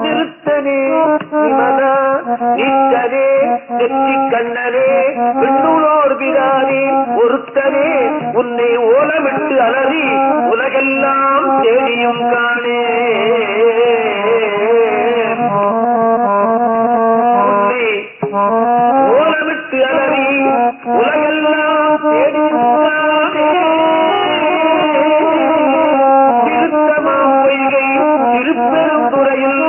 திருத்தனே சிவனா நித்தனே நெற்றி கண்ணனே விண்ணுளோர் பிரானே ஒருத்தனே உன்னை ஓலமிட்டு அலறி உலகெல்லாம் தேடியும் காணே. உன்னை ஓலமிட்டு அலறி உலகெல்லாம் தேடியும் காணே. திருத்தமாம் பொய்கை திருப்பெருந்துறையில்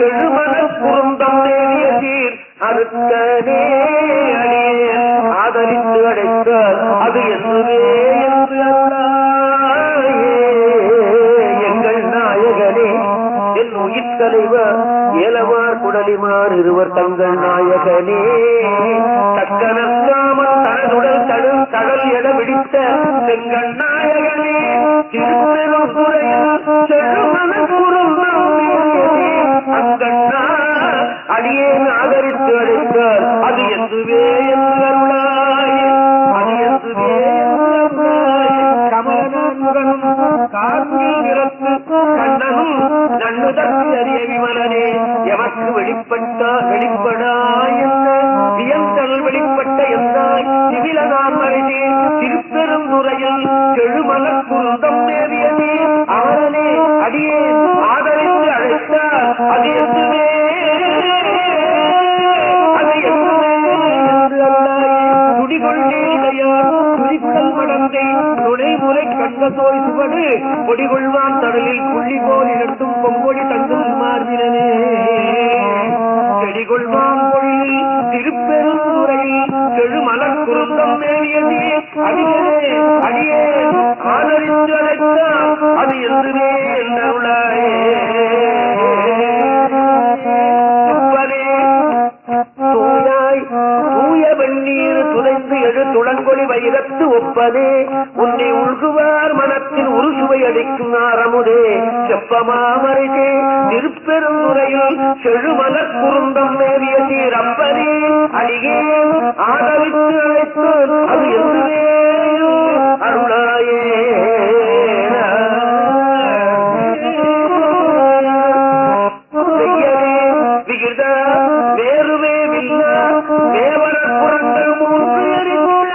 எழுமலர் குருந்தம் தேடிய சீர் அறுத்தனே அடியே ஆதரித்து அடைத்தார். அது எதுவே என்று எங்கள் நாயகனே என் உயிர் தலைவர் ஏலவார் குடலிமார் இருவர் தங்கள் நாயகனே தக்கனக்காமல் தனதுடல் தடல் என விடித்த செங்கல் நாயகனே திருப்பெருந்துறையில் செழுமன குருந்தம் அங்கண்ணா அடியே ஆதரித்து அழைத்தார். அது எதுவே என்று அருளாயே, அது எதுவே கமலனான் முகனும் கார்மில் நிறத்து கண்ணனும் நன்னுதற்கு அறிய விமலனே எமக்கு வெளிப்படாய் என்ற வியந்தல் வெளிப்பட்ட எந்தாய் சிவிலனான் மறைதே திருப்பெருந்துறையில் செழுமலர் குருந்தம் தேவியதே அவரனே அடியே ஆதரித்து அழைத்தார். அது எதுவே கண்டதோய் சுவடு பொடிகொள்வான் கடலில் புள்ளி போல் இரண்டும் பொங்கொடி தங்கும் மார்பினே செடிகொள்வான் பொழில் திருப்பெருந்துறையில் செழுமலர் குருந்தம் மேவியதே அடியே அடியே ஆதரித்து அழைத்தார். அது எதுவே என்றருளாயே. தூய வெண்ணீர் துளைந்து எழு துளங்கொழி வைரத்து ஒப்பதே உன்னை உள்குவார் மனத்தில் உருசுவை அடிக்கும் ஆரமுதே செப்பமாமரைதே திருப்பெருந்துறையில் செழுமலர் குருந்தம் மேவிய சீரப்பனே அடியே ஆதரித்து அழைத்து அது எதுவே அருளாயே. வேறுவே வில்ல வேவர புறங்கள் மூன்று எரித்து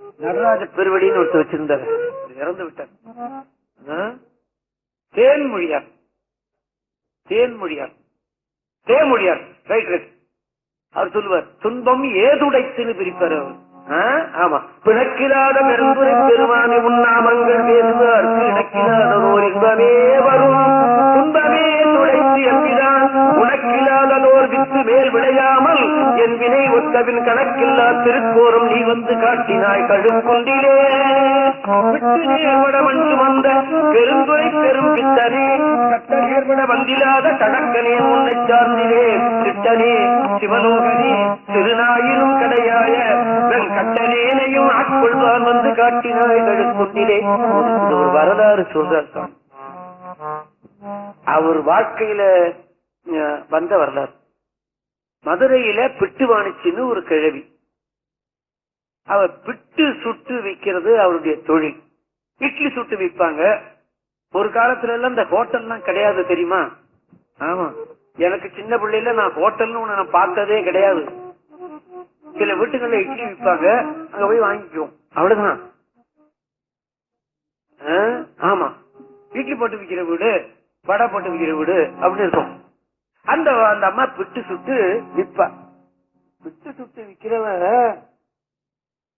நடராஜ பெருவடின்னு ஒருத்தர் வச்சிருந்தார், இறந்து விட்டார். தேன்மொழியார், தேன்மொழியார், தேமொழியார், ரைட் ரைட். அவர் சொல்லுவார், துன்பம் ஏதுடைத்துன்னு பிரிப்பார் அவர். ஆமா, பிணக்கிலாத பெருந்துரை பெருமானி உண்ணாமங்கள் பேசுவார், பிணக்கிலாதோர் இன்பமே வரும், துன்பமே துடைத்து என்கிறான், உனக்கில்லாததோர் வித்து மேல் விளையாமல் என் வினை ஒத்தவின் கணக்கில்லா திருக்கோறும் நீ வந்து காட்டினாய் கழுக்குண்டிலே, விட்டு நேர்பட வந்து வந்த பெருந்துரை பெரும் பித்தனே, கட்ட நேர்பட வந்திலாத கடக்கனே உன்னை சார்ந்திலே, திட்டனே சிவலோகனே திருநாயினும் கடையாய கட்டளேனையும் ஆட்கொள்வான் வந்து காட்டினாய் கழுக்குண்டிலே. ஒரு வரலாறு சொல்றார், அவர் வாழ்க்கையில வந்த வரலாறு. மதுரையில பிட்டு வாணிச்சின்னு ஒரு கிழவி, அவர் பிட்டு சுட்டு விற்கிறது அவருடைய தொழில். இட்லி சுட்டு விற்பாங்க. ஒரு காலத்துல எல்லாம் இந்த ஹோட்டல்லாம் கிடையாது தெரியுமா? ஆமா, எனக்கு சின்ன பிள்ளையில நான் ஹோட்டல்னு ஒண்ணு நான் பார்த்ததே கிடையாது. சில வீட்டுகள்ல இட்லி விற்பாங்க, அங்க போய் வாங்கிக்குவோம், அவ்வளவுதான். ஆமா, இட்லி போட்டு விற்கிற வீடு, வடை போட்டு விற்கிற வீடு அப்படின்னு இருக்கும். அந்த அந்த அம்மா பிட்டு சுட்டு விற்பா. பிட்டு சுட்டு விற்கிறவன்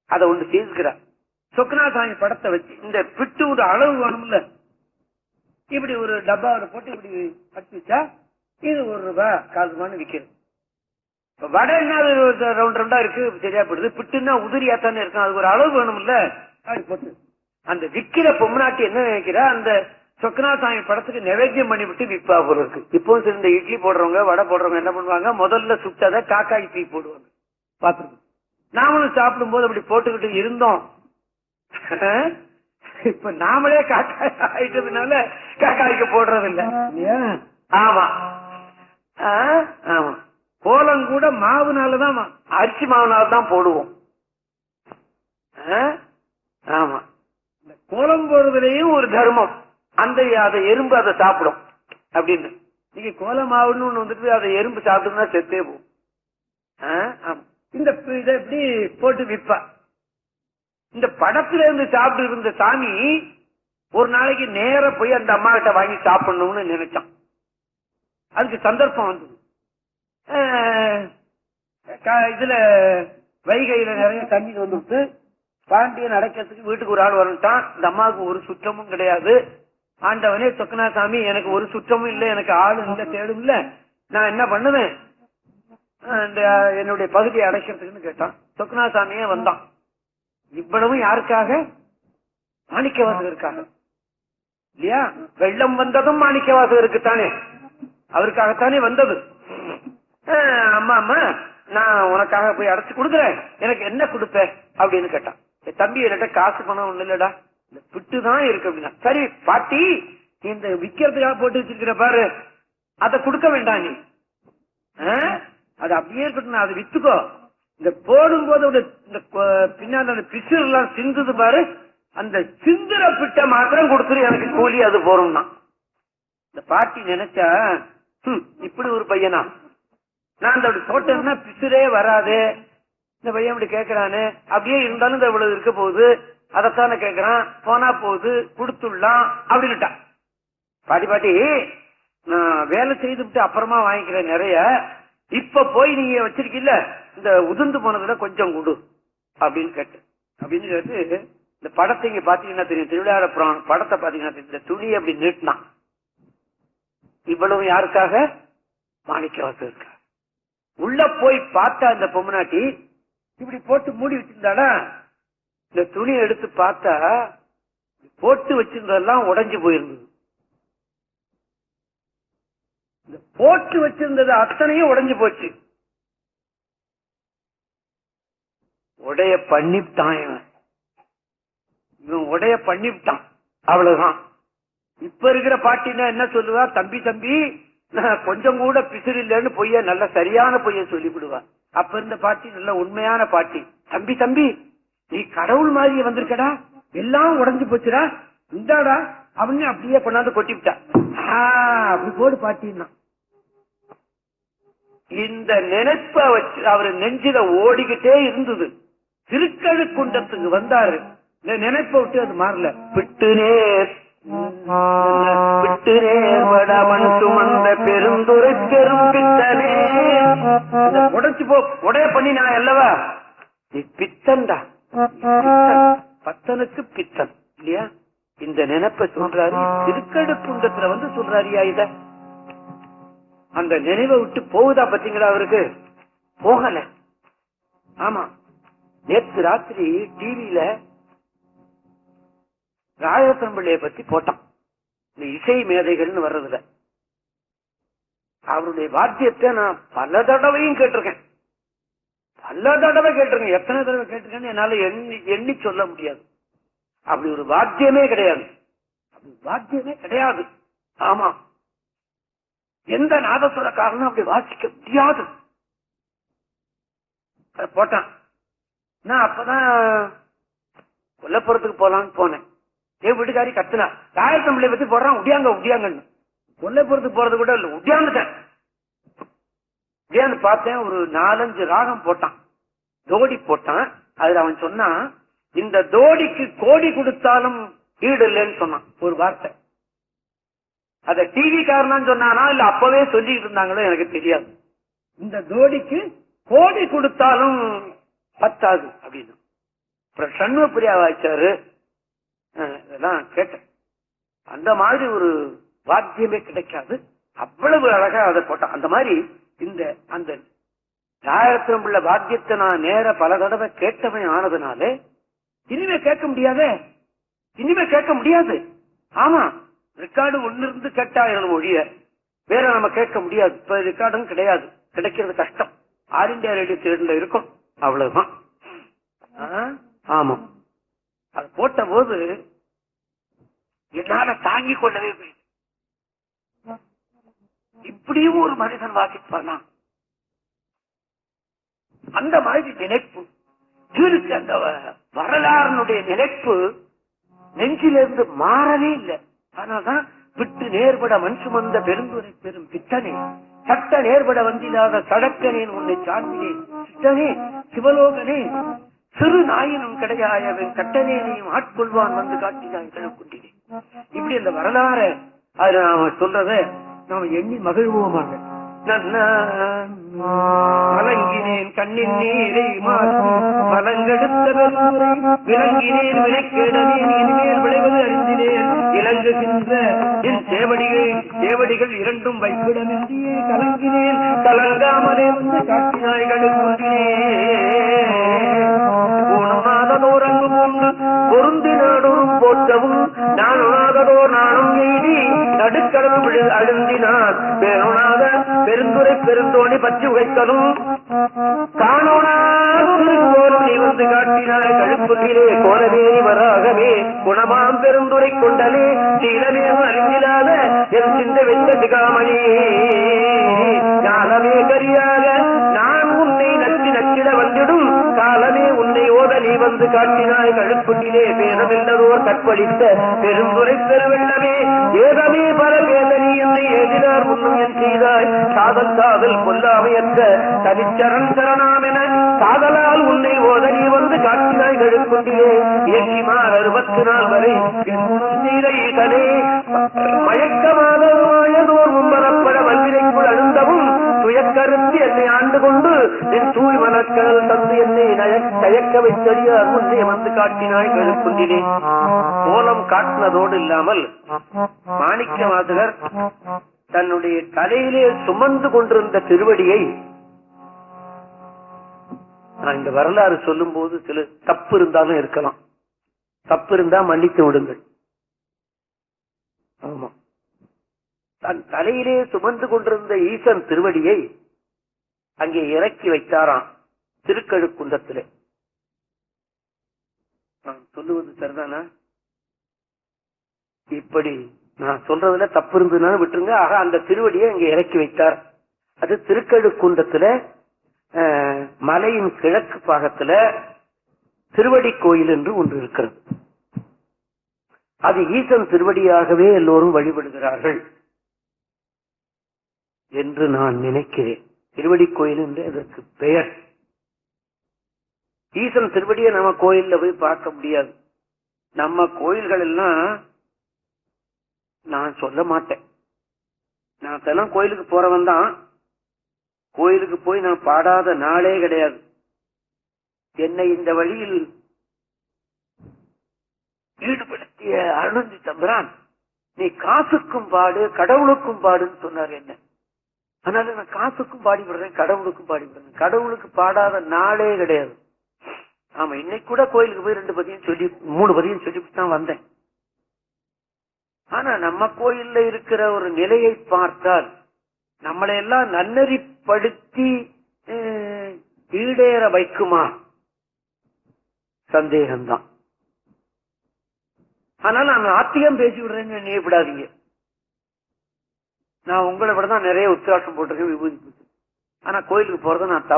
அதை ஒன்று செய்துக்கிறார். சொக்கநாசாமி படத்தை வச்சு இந்த பிட்டு ஒரு அளவு வேணும்ல, இப்படி ஒரு டப்பாவை போட்டு இப்படி அடிச்சு வச்சா இது ₹1 கால் விற்கிறது. வடை என்ன ரவுண்ட் ரவுண்டா இருக்கு, சரியா போடுது. பிட்டுன்னா உதிரியா தானே இருக்கும், அதுக்கு ஒரு அளவு வேணும்ல. அப்படி போட்டு அந்த விக்கிற பொம்மநாட்டி என்ன நினைக்கிறா, அந்த சொக்கநாசாமி படத்துக்கு நைவேத்தியம் பண்ணி விட்டு விற்பா போல இருக்கு. இப்போ இந்த இட்லி போடுறவங்க வடை போடுறவங்க என்ன பண்ணுவாங்க, முதல்ல சுட்டதை காக்காய் தீ போடுவாங்க. பாத்துருக்கோம், நாமளும் சாப்பிடும் போது அப்படி போட்டுக்கிட்டு இருந்தோம். இப்ப நாமளே காக்காய் ஆயிட்டதுனால காக்காய்க்கு போடுறது இல்ல. ஆமா ஆமா, கோலம் கூட மாவுனாலதான், அரிசி மாவுனாலதான் போடுவோம். ஆமா, கோலம் போடுறதுலயும் ஒரு தர்மம், அந்த அதை எறும்பு அதை சாப்பிடும் அப்படின்னு. நீங்க கோல மாவுன்னு ஒண்ணு வந்துட்டு அதை எறும்பு சாப்பிட்டுன்னா செத்தே போகும். இந்த இதை எப்படி போட்டு விற்பா. இந்த படத்துல இருந்து சாப்பிட்டு இருந்த சாமி ஒரு நாளைக்கு நேர போய் அந்த அம்மா கிட்ட வாங்கி சாப்பிடணும்னு நினைச்சான். அதுக்கு சந்தர்ப்பம் வந்தது. இதுல வைகையில நிறைய தண்ணி வந்துட்டு பாண்டியன் அடைக்கிறதுக்கு வீட்டுக்கு ஒரு ஆள் வந்துட்டான். இந்த அம்மாவுக்கு ஒரு சுற்றமும் கிடையாது. ஆண்டவனே சொக்கநாசாமி, எனக்கு ஒரு சுற்றமும் இல்லை, எனக்கு ஆளு இல்லை, தேடும் இல்லை, நான் என்ன பண்ணுவேன், என்னுடைய பகுதியை அடைக்கிறதுக்குன்னு கேட்டான். சொக்கநாசாமியே வந்தான். இவ்வளவும் யாருக்காக? மாணிக்கவாசகருக்காக இல்லையா? வெள்ளம் வந்ததும் மாணிக்கவாசகருக்குத்தானே, அவருக்காகத்தானே வந்தது. அம்மா அம்மா, நான் உனக்காக போய் அடைச்சு கொடுக்குறேன், எனக்கு என்ன கொடுப்ப அப்படின்னு கேட்டான். தம்பி என்கிட்ட காசு பணம் ஒண்ணு இல்லடா, இந்த பிட்டுதான் இருக்கு அப்படின்னா. சரி பாட்டி, இந்த விக்கிறதுக்காக போட்டு வச்சிருக்கிற பாரு, அதை கொடுக்க வேண்டாம் நீ, அது அப்படியே இருக்கட்டும், அதை வித்துக்கோ. இந்த போடும் போது இந்த பின்னாடி அந்த பிசுறு எல்லாம் சிந்துது பாரு, அந்த சிந்துர பிட்ட மாத்திரம் கொடுத்துரு, எனக்கு கூலி அது போறோம்னா. இந்த பாட்டி நினைச்சா, இப்படி ஒரு பையனா, நான் அந்த அப்படி போட்டேன்னா பிசுரே வராது, இந்த பையன் இப்படி கேட்கறானு, அப்படியே இருந்தாலும் இந்த இவ்வளவு இருக்க போகுது, அதைத்தானே கேட்கறான், போனா போகுது, கொடுத்துடலாம் அப்படின்னுட்டான். பாட்டி பாட்டி, நான் வேலை செய்துட்டு அப்புறமா வாங்கிக்கிறேன் நிறைய, இப்ப போய் நீங்க வச்சிருக்கீல்ல, இந்த உதிர்ந்து போனதுல கொஞ்சம் கொடு அப்படின்னு கேட்டேன். அப்படின்னு கேட்டு இந்த படத்தை இங்க பாத்தீங்கன்னா தெரியும், திருவிழா புராணம் படத்தை பாத்தீங்கன்னா தெரியும், இந்த துணியை அப்படி நீட்டினான். இவ்வளவு யாருக்காக? மாணிக்கவாசகருக்காக. உள்ள போய் பார்த்தா இந்த பொம்மநாட்டி இப்படி போட்டு மூடி வச்சிருந்தாடா, இந்த துணியை எடுத்து பார்த்தா போட்டு வச்சிருந்ததெல்லாம் உடைஞ்சு போயிருந்தது. இந்த போட்டு வச்சிருந்தது அத்தனையும் உடைஞ்சு போச்சு. உடைய பண்ணிவிட்டான் இவன், உடைய பண்ணிவிட்டான், அவ்வளவுதான். இப்ப இருக்கிற பாட்டினா என்ன சொல்லுவா, தம்பி தம்பி கொஞ்சம் கூட பிசிறு இல்லைன்னு பொய்ய, நல்ல சரியான பொய்ய சொல்லிவிடுவா. அப்ப இருந்த பாட்டி நல்ல உண்மையான பாட்டி. தம்பி தம்பி, நீ கடவுள் மாதிரி வந்திருக்கடா, எல்லாம் உடஞ்சு போச்சுடா, இந்தாடா அப்படின்னு அப்படியே கொண்டாந்து கொட்டிவிட்டா. அப்படி போடு பாட்டின்னா. இந்த நினைப்ப வச்சு அவரு நெஞ்சில ஓடிக்கிட்டே இருந்தது. திருக்கழுக்குன்றத்துக்கு வந்தாரு. நினைப்ப விட்டு அது மாறல. விட்டு நேர் விட்டு நேர்வட மண் சுமந்த பெருந்துரை பெரும் பித்தனே. உடைச்சு போ, உடைய பண்ணி நான் அல்லவா, நீ பித்தன்டா. பத்தனுக்கு பித்தன் இல்லையா? இந்த நினைப்ப சொல்றாரு. திருக்கழுக்குன்றத்துல வந்து சொல்றாரியா இத. அந்த நினைவை விட்டு போகுதா பாத்தீங்களா? அவருக்கு போகல. ஆமா, நேற்று ராத்திரி டிவியில ராஜரத்னம் பிள்ளைய பத்தி போட்டான். இந்த இசை மேதைகள்னு வர்றதுல அவருடைய வாத்தியத்தை நான் பல தடவையும் கேட்டிருக்கேன். பல தடவை கேட்டிருக்கேன். எத்தனை தடவை கேட்டிருக்கேன்னு என்னால எண்ணி சொல்ல முடியாது. அப்படி ஒரு வாத்தியமே கிடையாது. அப்படி வாத்தியமே கிடையாது. ஆமா, எந்த நாதஸ்வரக்காரனும் அப்படி வாசிக்க முடியாது. போட்டான். நான் அப்பதான் கொல்லப்புறத்துக்கு போலான்னு போனேன். என் வீட்டுக்காரி கத்துனா, ராஜரத்னம் பிள்ளைய பத்தி போடுறான், உடியாங்க உடியாங்கன்னு. கொல்லப்புறத்துக்கு போறது கூட இல்ல, உடியாந்துட்டேன். உடியாந்து பார்த்தேன். ஒரு 4-5 ராகம் போட்டான், தோடி போட்டான். அதுல அவன் சொன்னான், இந்த தோடிக்கு கோடி கொடுத்தாலும் ஈடு இல்லைன்னு சொன்னான். ஒரு வார்த்தை. அத டிவி காரணம் சொன்னானா இல்ல அப்பவே சொல்லிட்டு இருந்தாங்களோ எனக்கு தெரியாது. இந்த தோடிக்கு கோடி கொடுத்தாலும் பத்தாது அப்படின்னு. அப்புறம் சண்முக பிரியா வாய்ச்சாரு. இதெல்லாம் கேட்டேன். அந்த மாதிரி ஒரு வாத்தியமே கிடைக்காது. அவ்வளவு அழகா அதை போட்டான். அந்த மாதிரி இந்த அந்த ராஜரத்னம் உள்ள வாத்தியத்தை நான் நேர பல தடவை கேட்டவன் ஆனதுனாலே இனிமே கேட்க முடியாதே. இனிமே கேட்க முடியாது. ஆமா, ரெக்கார்டு ஒன்னு இருந்து கேட்டாயிரம் மொழிய வேற நம்ம கேட்க முடியாது. இப்ப ரெக்கார்டும் கிடையாது, கிடைக்கிறது கஷ்டம். ஆல் இண்டியா ரேடியோ ஸ்டேஷன்ல இருக்கும், அவ்வளவுதான். ஆமா, அது போட்ட போது என்னால தாங்கிக் கொள்ளவே முடியும். இப்படியும் ஒரு மனிதன் வாசிப்பானா? அந்த மாதிரி நினைப்பு இருக்கு. அந்த வரலாறுடைய நினைப்பு நெஞ்சிலிருந்து மாறவே இல்லை. அதனால்தான் விட்டு நேர்பட மண் சுமந்த பெருந்துரை பெரும் பித்தனே, சட்ட நேர்பட வந்தில்லாத சடக்கனேன் உன்னை சார்ந்தினேன், சித்தனே சிவலோகனே, சிறு நாயினும் கிடையாயவன் கட்டனேனையும் ஆட்கொள்வான் வந்து காட்டினான் கிழக்குண்டினே. இப்படி அந்த வரலாறு அது நாம சொல்றத நாம எண்ணி மகிழ்வோமாக. மலங்கினேன் கண்ணின் நீரை மலங்கெடுத்த விலங்கினேன் விலைக்கேடனேன் இனிமேல் விளைவது அறிந்தினேன் இலங்குகின்ற என் சேவடிகள் இரண்டும் வைப்பிடமின்றியே கலங்கினேன் கலங்காமலே வந்து காட்டினாய்களுக்குண்டினே. ஊனமாததோரங்கு போன்று பொருந்தி நாடோறும் போற்றவும் நான் உணாததோர் நானும் எய்தி நடுக்கடல் அழுந்தினான் பேருணாத பெருந்துரை பெருந்தோணி பற்றி உழைக்கலும் காணோனாலும் நீ வந்து காட்டினாய் கழுப்புகிலே கோலவேரி வராகவே குணமாம் பெருந்துரை கொண்டலே சீலமே அறிந்திலாத என் சிந்த வெந்த சிகாமணி ஞானமே கரியாக நான் உன்னை நச்சி நச்சிட வந்திடும் காலமே உன்னை ஓத நீ வந்து காட்டினாய் கழுப்புகிலே பேதமில்லதோர் கற்பழித்த பெருந்துரை பெருவெள்ளமே ஏதமே பல பேத நீ என்னை ஏதினார் முன்னும் என் செய்தாய் காதல் காதல் கொல்லாமையற்ற தனிச்சரண் சரணாம் என காதலால் உன்னை ஓத நீ வந்து காட்டினாய் கழுக்குண்டிலே இயக்கிமார் 64 வரை நீரைதனே மயக்கமானதோர் மும்மரப்பட வல்வினைக்குள் அழுந்தவும் துயக்கருத்தி என்னை ஆண்டு கொண்டு என் தூய் மலக்கள் தந்து என்னை தயக்க வைத்தறியார் முன்னே வந்து காட்டினாய் கழுக்குண்டிலே. கோலம் காட்டினதோடு இல்லாமல் மாணிக்க வாசகர் தன்னுடைய தலையிலே சுமந்து கொண்டிருந்த திருவடியை நான் இந்த வரலாறு சொல்லும் போது சில தப்பு இருந்தாலும் இருக்கலாம். தப்பு இருந்தா மன்னித்து விடுங்கள். ஆமா, தன் தலையிலே சுமந்து கொண்டிருந்த ஈசன் திருவடியை அங்கே இறக்கி வைத்தாராம் திருக்கழுக்குன்றத்திலே. நான் சொல்லுவது சரிதானா? இப்படி நான் சொல்றதுல தப்பு இருந்ததுனால விட்டுருங்க. ஆக அந்த திருவடியை அங்கே இறக்கி வைத்தார். அது திருக்கழுக்குன்றத்துல மலையின் கிழக்கு பாகத்துல திருவடி கோயில் என்று ஒன்று இருக்கிறது. அது ஈசன் திருவடியாகவே எல்லோரும் வழிபடுகிறார்கள் என்று நான் நினைக்கிறேன். திருவடி கோயில் என்று அதற்கு பெயர். ஈசன் திருவடியை நம்ம கோயில்ல போய் பார்க்க முடியாது. நம்ம கோயில்கள் எல்லாம் நான் சொல்ல மாட்டேன், நான் அதெல்லாம் கோயிலுக்கு போறவன் தான். கோயிலுக்கு போய் நான் பாடாத நாளே கிடையாது. என்னை இந்த வழியில் ஈடுபடுத்திய அருணந்தி தம்பிரான், நீ காசுக்கும் பாடு கடவுளுக்கும் பாடுன்னு சொன்னார் என்ன. அதனால நான் காசுக்கும் பாடிவிடுறேன், கடவுளுக்கும் பாடிவிடுறேன். கடவுளுக்கு பாடாத நாளே கிடையாது. ஆமா, இன்னைக்கு கூட கோயிலுக்கு போய் 2 பதியம் சொல்லி 3 பதியம் சொல்லிவிட்டு தான் வந்தேன். ஆனா நம்ம கோயில்ல இருக்கிற ஒரு நிலையை பார்த்தால் நம்மளையெல்லாம் நன்னறிப்படுத்தி ஈடேற வைக்குமா? சந்தேகம்தான். ஆனால் நான் ஆத்தியம் பேசி விடுறேன்னு நினைவுபடாதீங்க. நான் உங்களை விட தான் நிறைய உத்திராட்சம் போட்டிருக்கேன், விபூதி. ஆனா கோயிலுக்கு போறதை நான்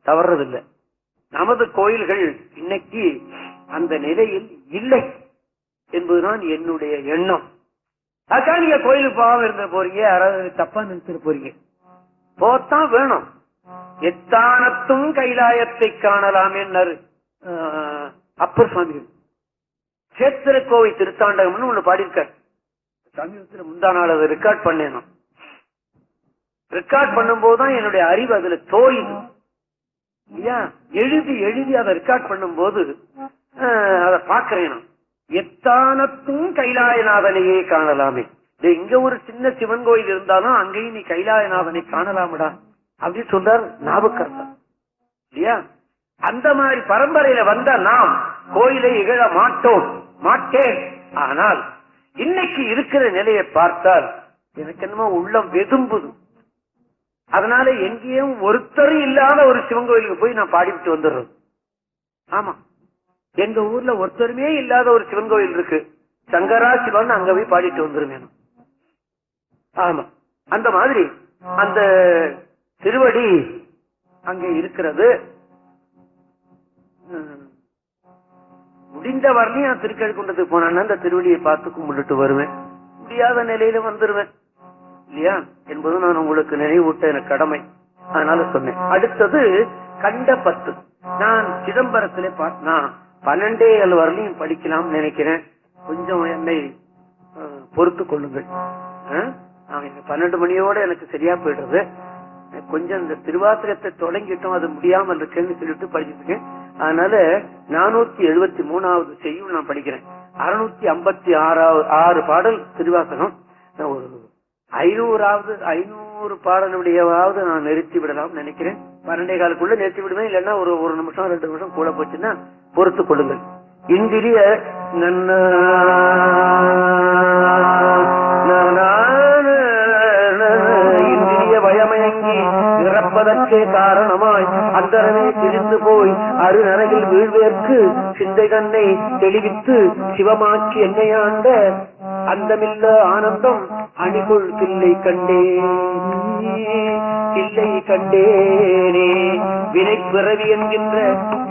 தவறதில்லை. நமது கோயில்கள் இன்னைக்கு அந்த நிலையில் இல்லை என்பதுதான் என்னுடைய எண்ணம். அதுக்காக நீங்க கோயிலுக்கு போகாம இருந்த போறீங்க, யாராவது தப்பா நினைச்சிட்டு போறீங்க. போத்தான் வேணும். எத்தானத்தும் கைலாயத்தை காணலாம் என்னாரு அப்பர் சுவாமிகள். சேத்திர கோவை திருத்தாண்டகம்னு ஒண்ணு பாடியிருக்கார். சமீபத்தில் முந்தா நாள் அதை ரெக்கார்ட் பண்ணேன். ரெக்கார்ட் பண்ணும் போதுதான் என்னுடைய அறிவு அதுல தோயுது. எழுதி எழுதி அதை ரெக்கார்ட் பண்ணும் போது அதை பாக்குறேன். எத்தானத்தும் கைலாயநாதனையே காணலாமே. இங்க ஒரு சின்ன சிவன் கோயில் இருந்தாலும் அங்கேயும் நீ கைலாயநாதனை காணலாமடா அப்படின்னு சொல்றார் நாவுக்கரசர் இல்லையா? அந்த மாதிரி பரம்பரையில வந்த நாம் கோயிலை இகழ மாட்டேன். ஆனால் இன்னைக்கு இருக்கிற நிலையை பார்த்தால் எனக்கு என்னமோ உள்ளம் வெதும்புது. அதனால எங்கேயும் ஒருத்தரும் இல்லாத ஒரு சிவன் கோயிலுக்கு போய் நான் பாடிவிட்டு வந்துடுறேன். ஆமா, எங்க ஊர்ல ஒருத்தருமே இல்லாத ஒரு சிவன் கோயில் இருக்கு, சங்கரா சிவன். அங்க போய் பாடிட்டு வந்துருவேன். ஆமா, அந்த மாதிரி அந்த திருவடி அங்கே இருக்கிறது. முடிந்த வரலையும் நான் திருக்கழுக்குன்றத்துக்கு போனான்னா அந்த திருவடியை பார்த்து கும்பிட்டுட்டு வருவேன். முடியாத நிலையில வந்துருவேன் இல்லையா என்பது நான் உங்களுக்கு நினைவூட்ட எனக்கு கடமை. அதனால சொன்னேன். அடுத்தது கண்ட 10. நான் சிதம்பரத்திலே நான் 12 வரலையும் படிக்கலாம் நினைக்கிறேன். கொஞ்சம் என்னை பொறுத்து கொள்ளுங்கள். 12 மணியோட எனக்கு சரியா போயிடுறது. கொஞ்சம் இந்த திருவாத்திரத்தை தொடங்கிட்டோம், அது முடியாமல் இருக்குன்னு சொல்லிட்டு படிச்சுட்டு இருக்கேன். அதனால 473வது செய்யுள் நான் படிக்கிறேன். 656 பாடல் திருவாசகம். ஒரு 500 பாடலுடையவாவது நான் நிறுத்தி விடலாம் நினைக்கிறேன். 12:15 நிறுத்தி விடுவேன். இல்லைன்னா ஒரு நிமிஷம் 2 நிமிஷம் கூட போச்சுன்னா பொறுத்து கொள்ளுங்கள். இந்திரிய இந்திரிய பயமயங்கி இறப்பதற்கே காரணமாய் அந்தரமே திரிந்து போய் அருநரகில் வீழ்வேற்கு சிந்தை தன்னை தெளிவித்து சிவமாக்கி என்னையாண்ட அந்தமில்ல ஆனந்தம் அணிகொள் தில்லை கண்டேனே வினை பிறவி என்கின்ற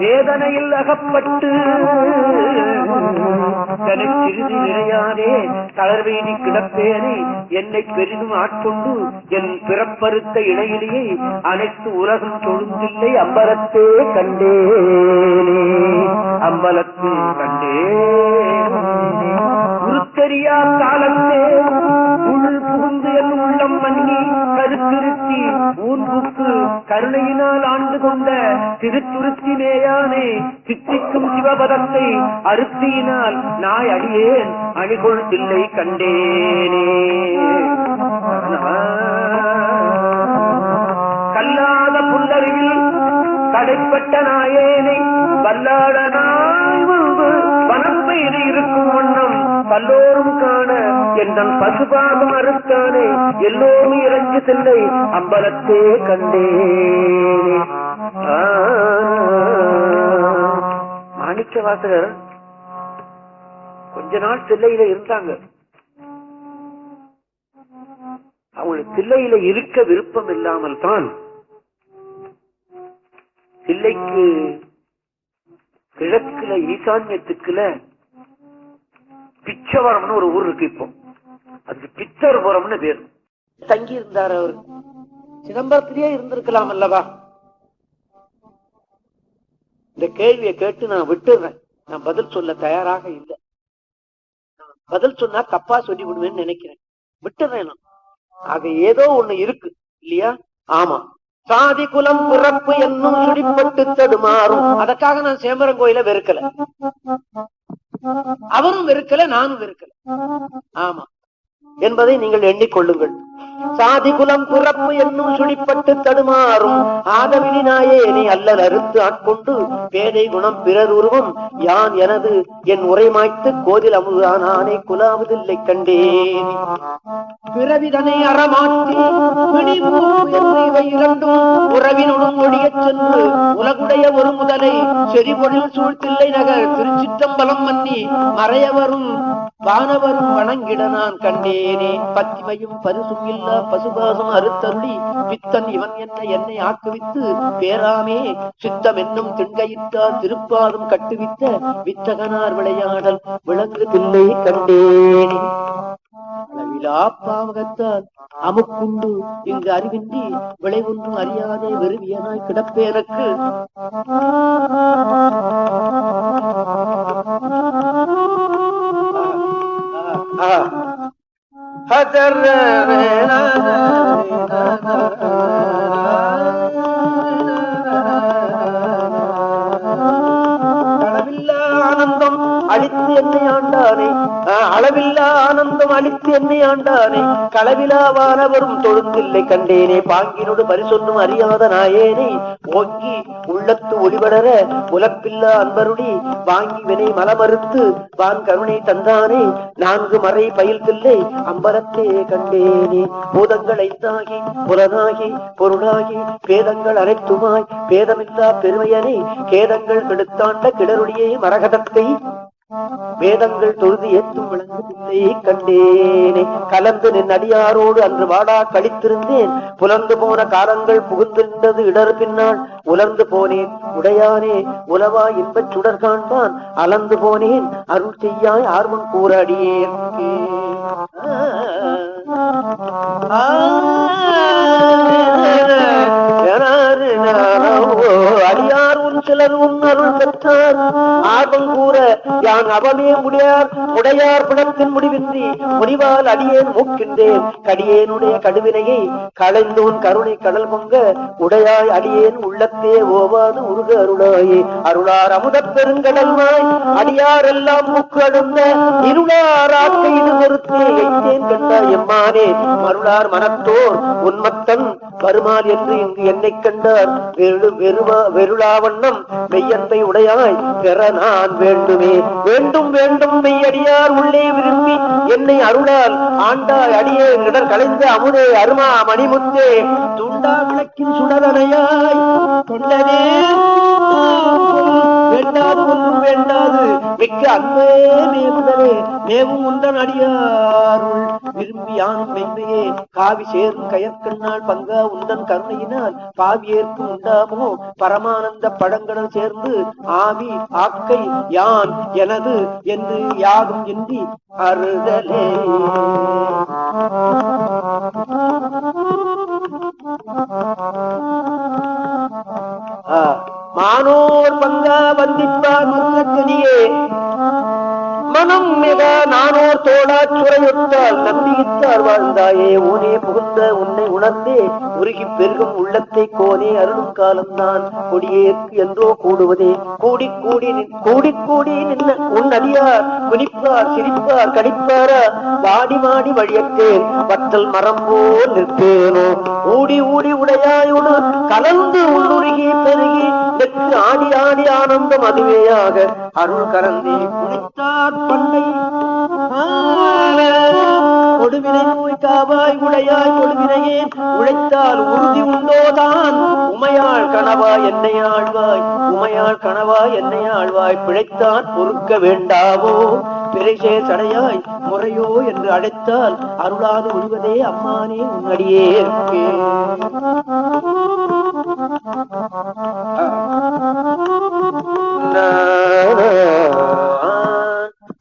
வேதனையில் அகப்பட்டு சிறிது நிறையானே தளர்வெய்தி கிடப்பேனே என்னை பெரிதும் ஆட்கொண்டு என் பிறப்பறுத்த இணையிலேயே அனைத்து உலகம் தொழுந்தில்லை அம்பலத்தே கண்டேனே உருத்தெரியா காலத்தே உள் புகுந்து என் உள்ளம் மன்னி கருத்திருத்தி ஊன்புக்கு கருணையினால் ஆண்டு கொண்ட திருத்துருத்தி மேயானே சித்திக்கும் சிவபதத்தை அருத்தியினால் நாய் அடியேன் அணிகொள் தில்லை கண்டேனே. கல்லாத புல்லறிவில் தடைப்பட்ட நாயேனை வல்லாட நாய் வந்து வனப்பெய்து இருக்கும் வண்ணம் பல்லோரும் காண என் பசுபாகம் அறுத்தானே எல்லோரும் இறங்கி செல்லை அம்பலத்தே கண்டேனே. மாணிக்க வாசகர் கொஞ்ச நாள் தில்லையில இருந்தாங்க. அவங்களுக்கு தில்லையில இருக்க விருப்பம் இல்லாமல் தான் தில்லைக்கு கிழக்குல ஈசான்யத்துக்குல பிச்சவரம்னு ஒரு ஊர் இருக்கு. இப்போ அதுக்கு பிச்சர்புரம்னு பேர். தங்கி இருந்தார் அவர். சிதம்பரத்திலேயே இருந்திருக்கலாம் அல்லவா? இந்த கேள்வியை கேட்டு நான் விட்டுறேன். நான் பதில் சொல்ல தயாராக இல்லை. பதில் சொன்னா தப்பா சொல்லி விடுவேன்னு நினைக்கிறேன். விட்டுறேன் நான். ஆக ஏதோ ஒண்ணு இருக்கு இல்லையா? ஆமா, சாதி குலம் பிறப்பு என்னும் சுடிப்பட்டு தடுமாறும். அதற்காக நான் சேம்பரம் கோயில வெறுக்கல, அவரும் வெறுக்கல, நானும் வெறுக்கல. ஆமா என்பதை நீங்கள் எண்ணிக்கொள்ளுங்கள். சாதி குலம் பிறப்பு என்னும் சுடிப்பட்டு தடுமாறும் ஆதவினி நாயேனை அல்லல் அறுத்து ஆட்கொண்டு பேதை குணம் பிறர் உருவம் யான் எனது என் உரைமாய்த்து கோதில் அமுதான் ஆனை குலாவதில்லை கண்டேன். பிறவிதனை அறமாற்றி இவை இரண்டும் உறவினுடன் ஒழிய சென்று உலகுடைய ஒரு முதலை செறிபொழில் சூழ்த்தில்லை நகர் திருச்சிற்றம்பலம் மன்னி மறையவரும் வானவரும் வணங்கிட நான் கண்டேனே. பத்திமையும் பரிசும் இல்லா பசுபாசம் அறுத்தருளி பித்தன் இவன் என்னை ஆக்குவித்து பேராமே சித்தம் என்னும் திண்கையிட்டால் திருப்பாதும் கட்டுவித்த வித்தகனார் விளையாடல் விளங்கு பிள்ளை கண்டேனே. அளவிலா பாவகத்தால் அமுக்குண்டு இங்கு அறிவின்றி விளைவொன்றும் அறியாதே வெறுவியனாய் கிடப்பேனக்கு ஆனந்தம் அளித்து என்னை ஆண்டானே, அளவில்லா ஆனந்தம் அளித்து என்னை ஆண்டானே, களவிலாவானவரும் தொழுந்தில்லை கண்டேனே. பாங்கினோடு பரிசொன்னும் அறியாத நாயேனை ஓங்கி உள்ளத்து ஒளிவளர உலப்பில்லா அன்பருடி வாங்கி வினை மலமறுத்து வான் கருணை தந்தானே. நான்கு மறை பயில் தில்லை அம்பலத்தே கண்டேனே. பூதங்கள் ஐந்தாகி புலனாகி பொருளாகி பேதங்கள் அனைத்துமாய் பேதமில்லா பெருமையனை கேதங்கள் கெடுத்தாண்ட கிடருடைய மரகதத்தை வேதங்கள் தொழுது ஏற்றும் விளங்குதில்லை கண்டேனே. கலந்து நின் அடியாரோடு அன்று வாடா கழித்திருந்தேன். புலர்ந்து போன காலங்கள் புகுந்திருந்தது இடர் பின்னால் உலர்ந்து போனேன் உடையானே உலவா இன்பச் சுடர் காண்பான் அலர்ந்து போனேன் அருள் செய்யாய் ஆர்வம் கூற அடியேன். அடியார் உன் சிலர் உன் அருள் பெற்றார் ஆர்வம் கூற யான் அவமே உடையார் பிணத்தின் முடிவின்றி முடிவால் அடியேன் மூக்கின்றேன். கடியேனுடைய கடுவினையை களைந்து உன் கருணை கடல் பொங்க உடையாய் அடியேன் உள்ளத்தே ஓவாது உருக அருளாயே. அருளார் அமுதப் பெருங்கடல்வாய் அடியார் எல்லாம் மூக்கு அடுந்த இருளாராக்கை இது பொறுத்தே எய்தேன் கண்டாய் எம்மானே. மருளார் மனத்தோர் உன்மத்தன் வருமால் என்று இங்கு என்னை கண்டார் வெருளாவண்ணம் மெய்யன்பை உடையாய் பெற நான் வேண்டுமே. வேண்டும் வேண்டும் மெய்யடியார் உள்ளே விரும்பி என்னை அருளால் ஆண்டாய் அடியே இடர் கலைந்த அமுதே அருமா மணிமுத்தே துண்டா விளக்கின் சுடரணையாய் கொண்டனே. வேண்டாது ஒன்றும் வேண்டாது மிக்க அன்பே மேவுதலே மேவும் உந்தன் அடியாருள் விரும்பி யானும் மென்மையே. காவி சேரும் கயற்கண்ணால் பங்கா உந்தன் கருணையினால் பாவி ஏற்கும் உண்டாமோ பரமானந்த பழங்கடல் சேர்ந்து ஆவி ஆக்கை யான் எனது என்று யாரும் இன்றி அறுதலே. மானோர் பங்கா வந்திப்பார் முன்னக்கனியே மனம் மிக நானோர் தோழா சுரையொத்தால் நம்பியித்தார் வாழ்ந்தாயே. ஊனே புகுந்த உன்னை உணர்ந்தே உருகி பெருகும் உள்ளத்தை கோனே அருளும் காலம்தான் கொடியேற்கு என்றோ கூடுவதே. கூடி கூடி கூடி கூடி நின்ன உன் அடியார் குனிப்பார் சிரிப்பார் கடிப்பாரா வாடி வாடி வழியத்தேன் வற்றல் மரம் போல் நிற்பேனோ. ஊடி ஊடி உடையாயுடு கலந்து உள்ளுருகி பெருகி நெற்று ஆடி ஆடி ஆனந்தம் அதுவேயாக அருள் கரந்தே குளித்தார் பண்ணை கொடுவினை நோய் காவாய் உடையாய் கொடுவினையே உழைத்தால் உறுதி உண்டோதான் உமையாள் கணவா என்னை ஆழ்வாய் உமையாள் கணவா என்னை ஆழ்வாய் பிழைத்தான் பொறுக்க வேண்டாவோ பிறைசே சடையாய் முறையோ என்று அழைத்தால் அருளாது ஒழிவதே அம்மானே உன்னடியே இருக்கே.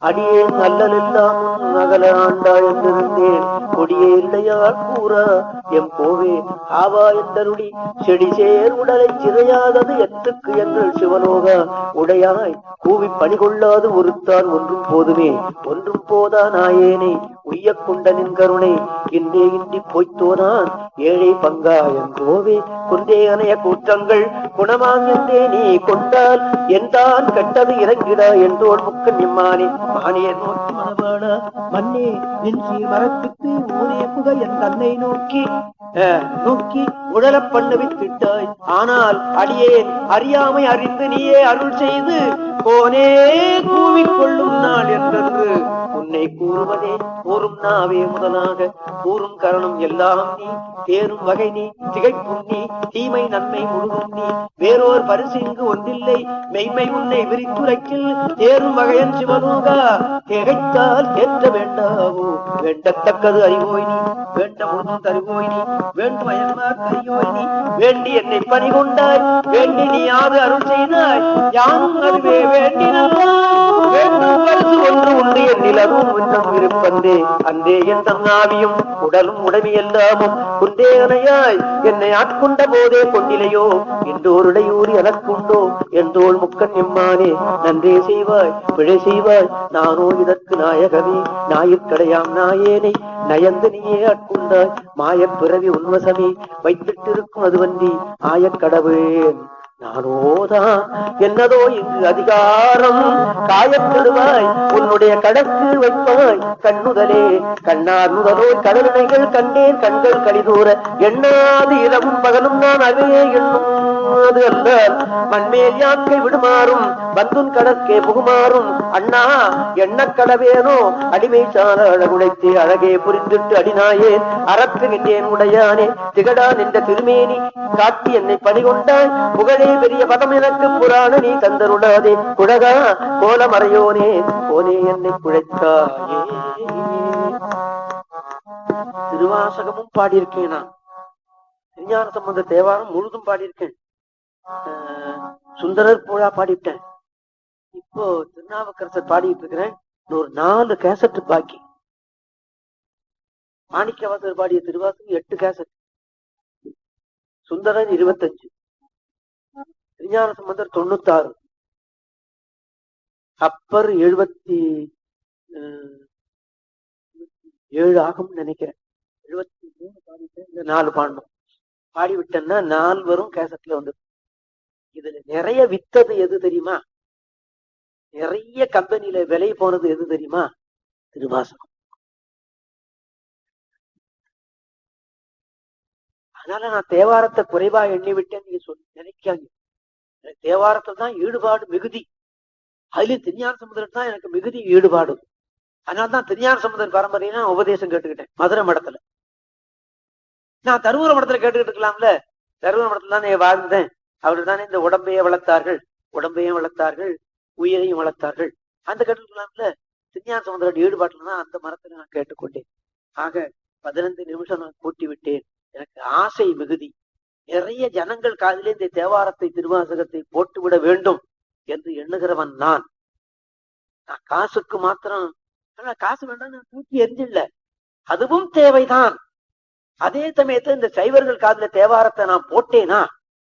அடியே நல்லலெல்லாம் அகல ஆண்டாய் என்றிருந்தேன் கொடியே இல்லையால் கூறா எம் கோவே ஆவா என்றருளி செடி சேர் உடலை சிறையாதது எத்துக்கு என்று சிவலோகா உடையாய் கூவி பணிகொள்ளாது ஒருத்தான் ஒன்றும் போதுமே ஒன்றும் போதா நாயேனே உய்ய கொண்ட நின் கருணை இன்றே இன்றி போய்த்தோனான் ஏழை பங்கா என் கோவே குந்தே அணைய கூற்றங்கள் குணமாம் என்றே நீ கொண்டால் என்றான் கெட்டது இறங்கிடா என்றோள் முக்க நிம்மானே மானிய நோக்கி மனவாடா மண்ணே நின் சீர் மரத்துக்கு ஊனே புக என் தன்னை நோக்கி உடல பண்ணுவித்திட்டாய் ஆனால் அடியேன் அறியாமை அறிந்து நீயே அருள் செய்து போனே கூவிக்கொள்ளும் நாள் என்றென்று உன்னை கூறுவதே கூறும் நாவே முதலாக கூறும் கரணம் எல்லாம் நீ தேரும் வகை நீ திகைப்பும் நீ தீமை நன்மை முழுதும் நீ வேறோர் பரிசு இங்கு ஒன்றில்லை மெய்மை உன்னை விரித்துரைக்கில் தேரும் வகையன் சிவலோகா திகைத்தால் ஏற்ற வேண்டாவோ வேண்டத்தக்கது அறிவோய் நீ வேண்ட முழுதும் தருவோய் நீ வேண்டும் அயன்மார் தருவோய் நீ வேண்டி என்னை பணி கொண்டாய் வேண்டி நீ யாது அருள் செய்தாய் யாரும் அதுவே வேண்டினார் வேண்டும் பரிசு ஒன்று உண்டு என்னில் அதுவும் இன்னும் இருப்பந்தே அந்தே என் தன்னாவியும் உடலும் உடமை எல்லாமும் குண்டே அணையாய் என்னை ஆட்கொண்ட போதே கொண்டிலையோ என்றோருடையூறி எனக்குண்டோ என்றோள் முக்கன் எம்மானே நன்றே செய்வாய் பிழை செய்வாய் நானோ இதற்கு நாயகமே ஞாயிற்கடையாம் நாயேனை நயந்து நீயே ஆட்கொண்டாய் மாயப் பிறவி உன்வசமே வைத்திட்டிருக்கும் அதுவன்றி ஆயக்கடவேன் நானோதான் என்னதோ இங்கு அதிகாரம் காயப்படுவாய் உன்னுடைய கடற்கு வைப்பாய் கண்ணுதலே கண்ணார் முதலோய் கடலினைகள் கண்டேன் கண்கள் கடிதூர எண்ணாது இரவும் பகலும் நான் அவையே எண்ணும் அது அல்ல மண்மேல் யாக்கை விடுமாறும் வந்துன் கடற்கே புகுமாறும் அண்ணா எண்ண கடவேனோ அடிமை சால அழகுடைத்தே அழகே புரிந்துட்டு அடிநாயேன் அறற்றுகின்றேன் உடையானே திகடா நின்ற திருமேனி காட்டி என்னை பணிகொண்டாய் புகழே பெரிய பதம் எனக்கு புராண நீ தந்தருளாதே குழகா கோலமறையோனே போனே என்னை குழைத்தாயே. திருவாசகமும் பாடியிருக்கேன் நான். திருஞான சம்பந்த தேவாரம் முழுதும் பாடியிருக்கேன். சுந்தரர் பூழா பாடிவிட்டேன். இப்போ திருநாவுக்கரசர் பாடிட்டு இருக்கிறேன். ஒரு 4 கேசட் பாக்கி. மாணிக்கவாசகர் பாடிய திருவாசகம் 8 கேசட், சுந்தரர் 25, திருஞான சம்பந்தர் 96, அப்பர் 77 ஆகும் நினைக்கிறேன். 73 பாடிட்டேன். இந்த 4 பாடணும். பாடிவிட்டேன்னா 4 வரும் கேசட்ல வந்து. இதுல நிறைய வித்தது எது தெரியுமா? நிறைய கம்பெனியில விலை போனது எது தெரியுமா? திருவாசகம். அதனால நான் தேவாரத்தை குறைவா எண்ணி விட்டேன் நீங்க நினைக்காங்க. தேவாரத்தை தான் ஈடுபாடு மிகுதி. அதுலயும் திருஞான சம்பந்தர் தான் எனக்கு மிகுதி ஈடுபாடு. அதனால்தான் திருஞான சம்பந்தர் பரம்பரையை நான் உபதேசம் கேட்டுக்கிட்டேன் மதுரை மடத்துல. நான் தருமபுர மடத்துல கேட்டுக்கிட்டு இருக்கலாம்ல. தருமபுர மடத்துல தானே வாழ்ந்தேன். அவர்கள் தானே இந்த உடம்பையே வளர்த்தார்கள், உடம்பையும் வளர்த்தார்கள், உயிரையும் வளர்த்தார்கள். அந்த கேட்டுக்கலாம்ல. திருஞான சம்பந்தரோட ஈடுபாட்டுலதான் அந்த மரத்துல நான் கேட்டுக்கொண்டேன். ஆக 15 நிமிஷம் நான் கூட்டி விட்டேன். எனக்கு ஆசை மிகுதி. நிறைய ஜனங்கள் காதிலே இந்த தேவாரத்தை திருவாசகத்தை போட்டுவிட வேண்டும் என்று எண்ணுகிறவன் நான். காசுக்கு மாத்திரம் காசு வேண்டாம் நான் தூக்கி எரிஞ்சில்ல, அதுவும் தேவைதான். அதே சமயத்துல இந்த சைவர்கள் காதுல தேவாரத்தை நான் போட்டேனா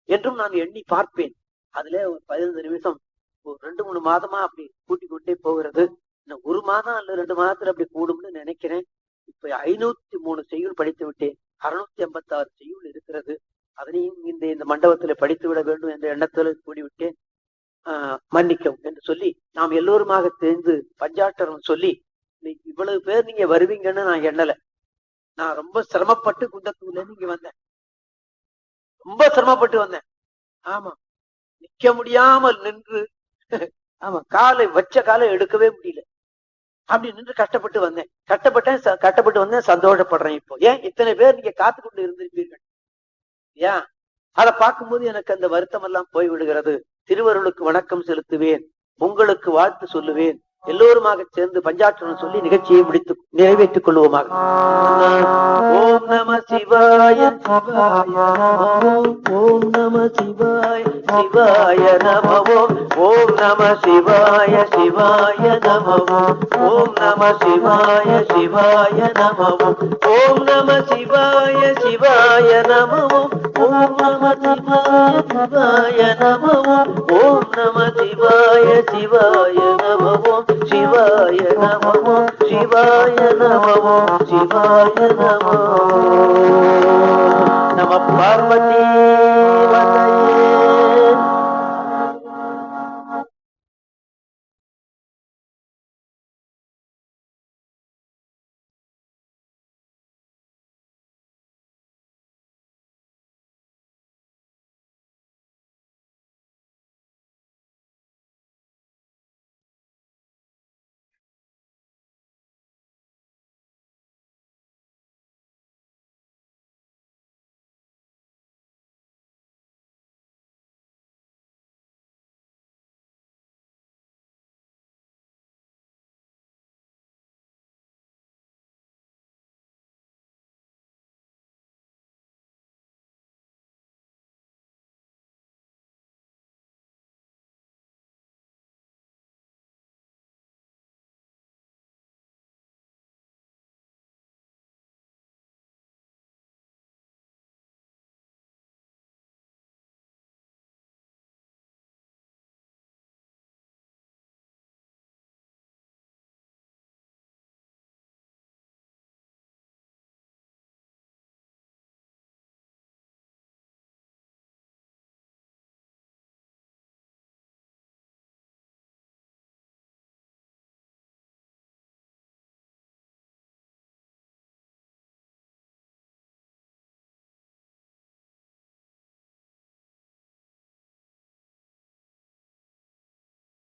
என்றும் நான் எண்ணி பார்ப்பேன். அதுல ஒரு 15 நிமிஷம் ஒரு 2-3 மாதமா அப்படி கூட்டி கொண்டே போகிறது. இன்னும் 1 மாதம் அல்ல 2 மாதத்துல அப்படி கூடும்னு நினைக்கிறேன். இப்ப 503 செய்யுள் படித்து விட்டேன். 686 செய்யுள் இருக்கிறது. அதனையும் இந்த மண்டபத்துல படித்து விட வேண்டும் என்ற எண்ணத்துல கூடிவிட்டேன். மன்னிக்கவும் என்று சொல்லி நாம் எல்லோருமாக தெரிந்து பஞ்சாட்டரம் சொல்லி இவ்வளவு பேர் நீங்க வருவீங்கன்னு நான் எண்ணல. நான் ரொம்ப சிரமப்பட்டு குந்தத்தூர்ல இருந்து இங்க வந்தேன். ரொம்ப சிரமப்பட்டு வந்தேன். ஆமா, நிக்க முடியாமல் நின்று, ஆமா, வச்ச காலை எடுக்கவே முடியல. அப்படி நின்று கஷ்டப்பட்டு வந்தேன். கஷ்டப்பட்டு வந்தேன். சந்தோஷப்படுறேன். இப்போ ஏன் இத்தனை பேர் நீங்க காத்து கொண்டு இருந்திருப்பீர்கள். ஏன் அதை பார்க்கும்போது எனக்கு அந்த வருத்தம் எல்லாம் போய்விடுகிறது. திருவருளுக்கு வணக்கம் செலுத்துவேன், உங்களுக்கு வாழ்த்து சொல்லுவேன், எல்லோருமாக சேர்ந்து பஞ்சாற்றணும் சொல்லி நிகழ்ச்சியை முடித்து நிறைவேற்றிக் கொள்வோமாக. ஓம் நம சிவாய சிவாய நமோ, ஓம் நம சிவாய சிவாய நமோ, ஓம் நம சிவாய சிவாய நமோ, ஓம் நம சிவாய சிவாய நமோ, ஓம் நம சிவாய சிவாய நமோ, ஓம் நம சிவாய சிவாய நமோ, ஓம் நம சிவாய சிவாய நமோ, சிவாய நமோ, சிவாய நமோ, சிவாய நமோ. நம பார்வதி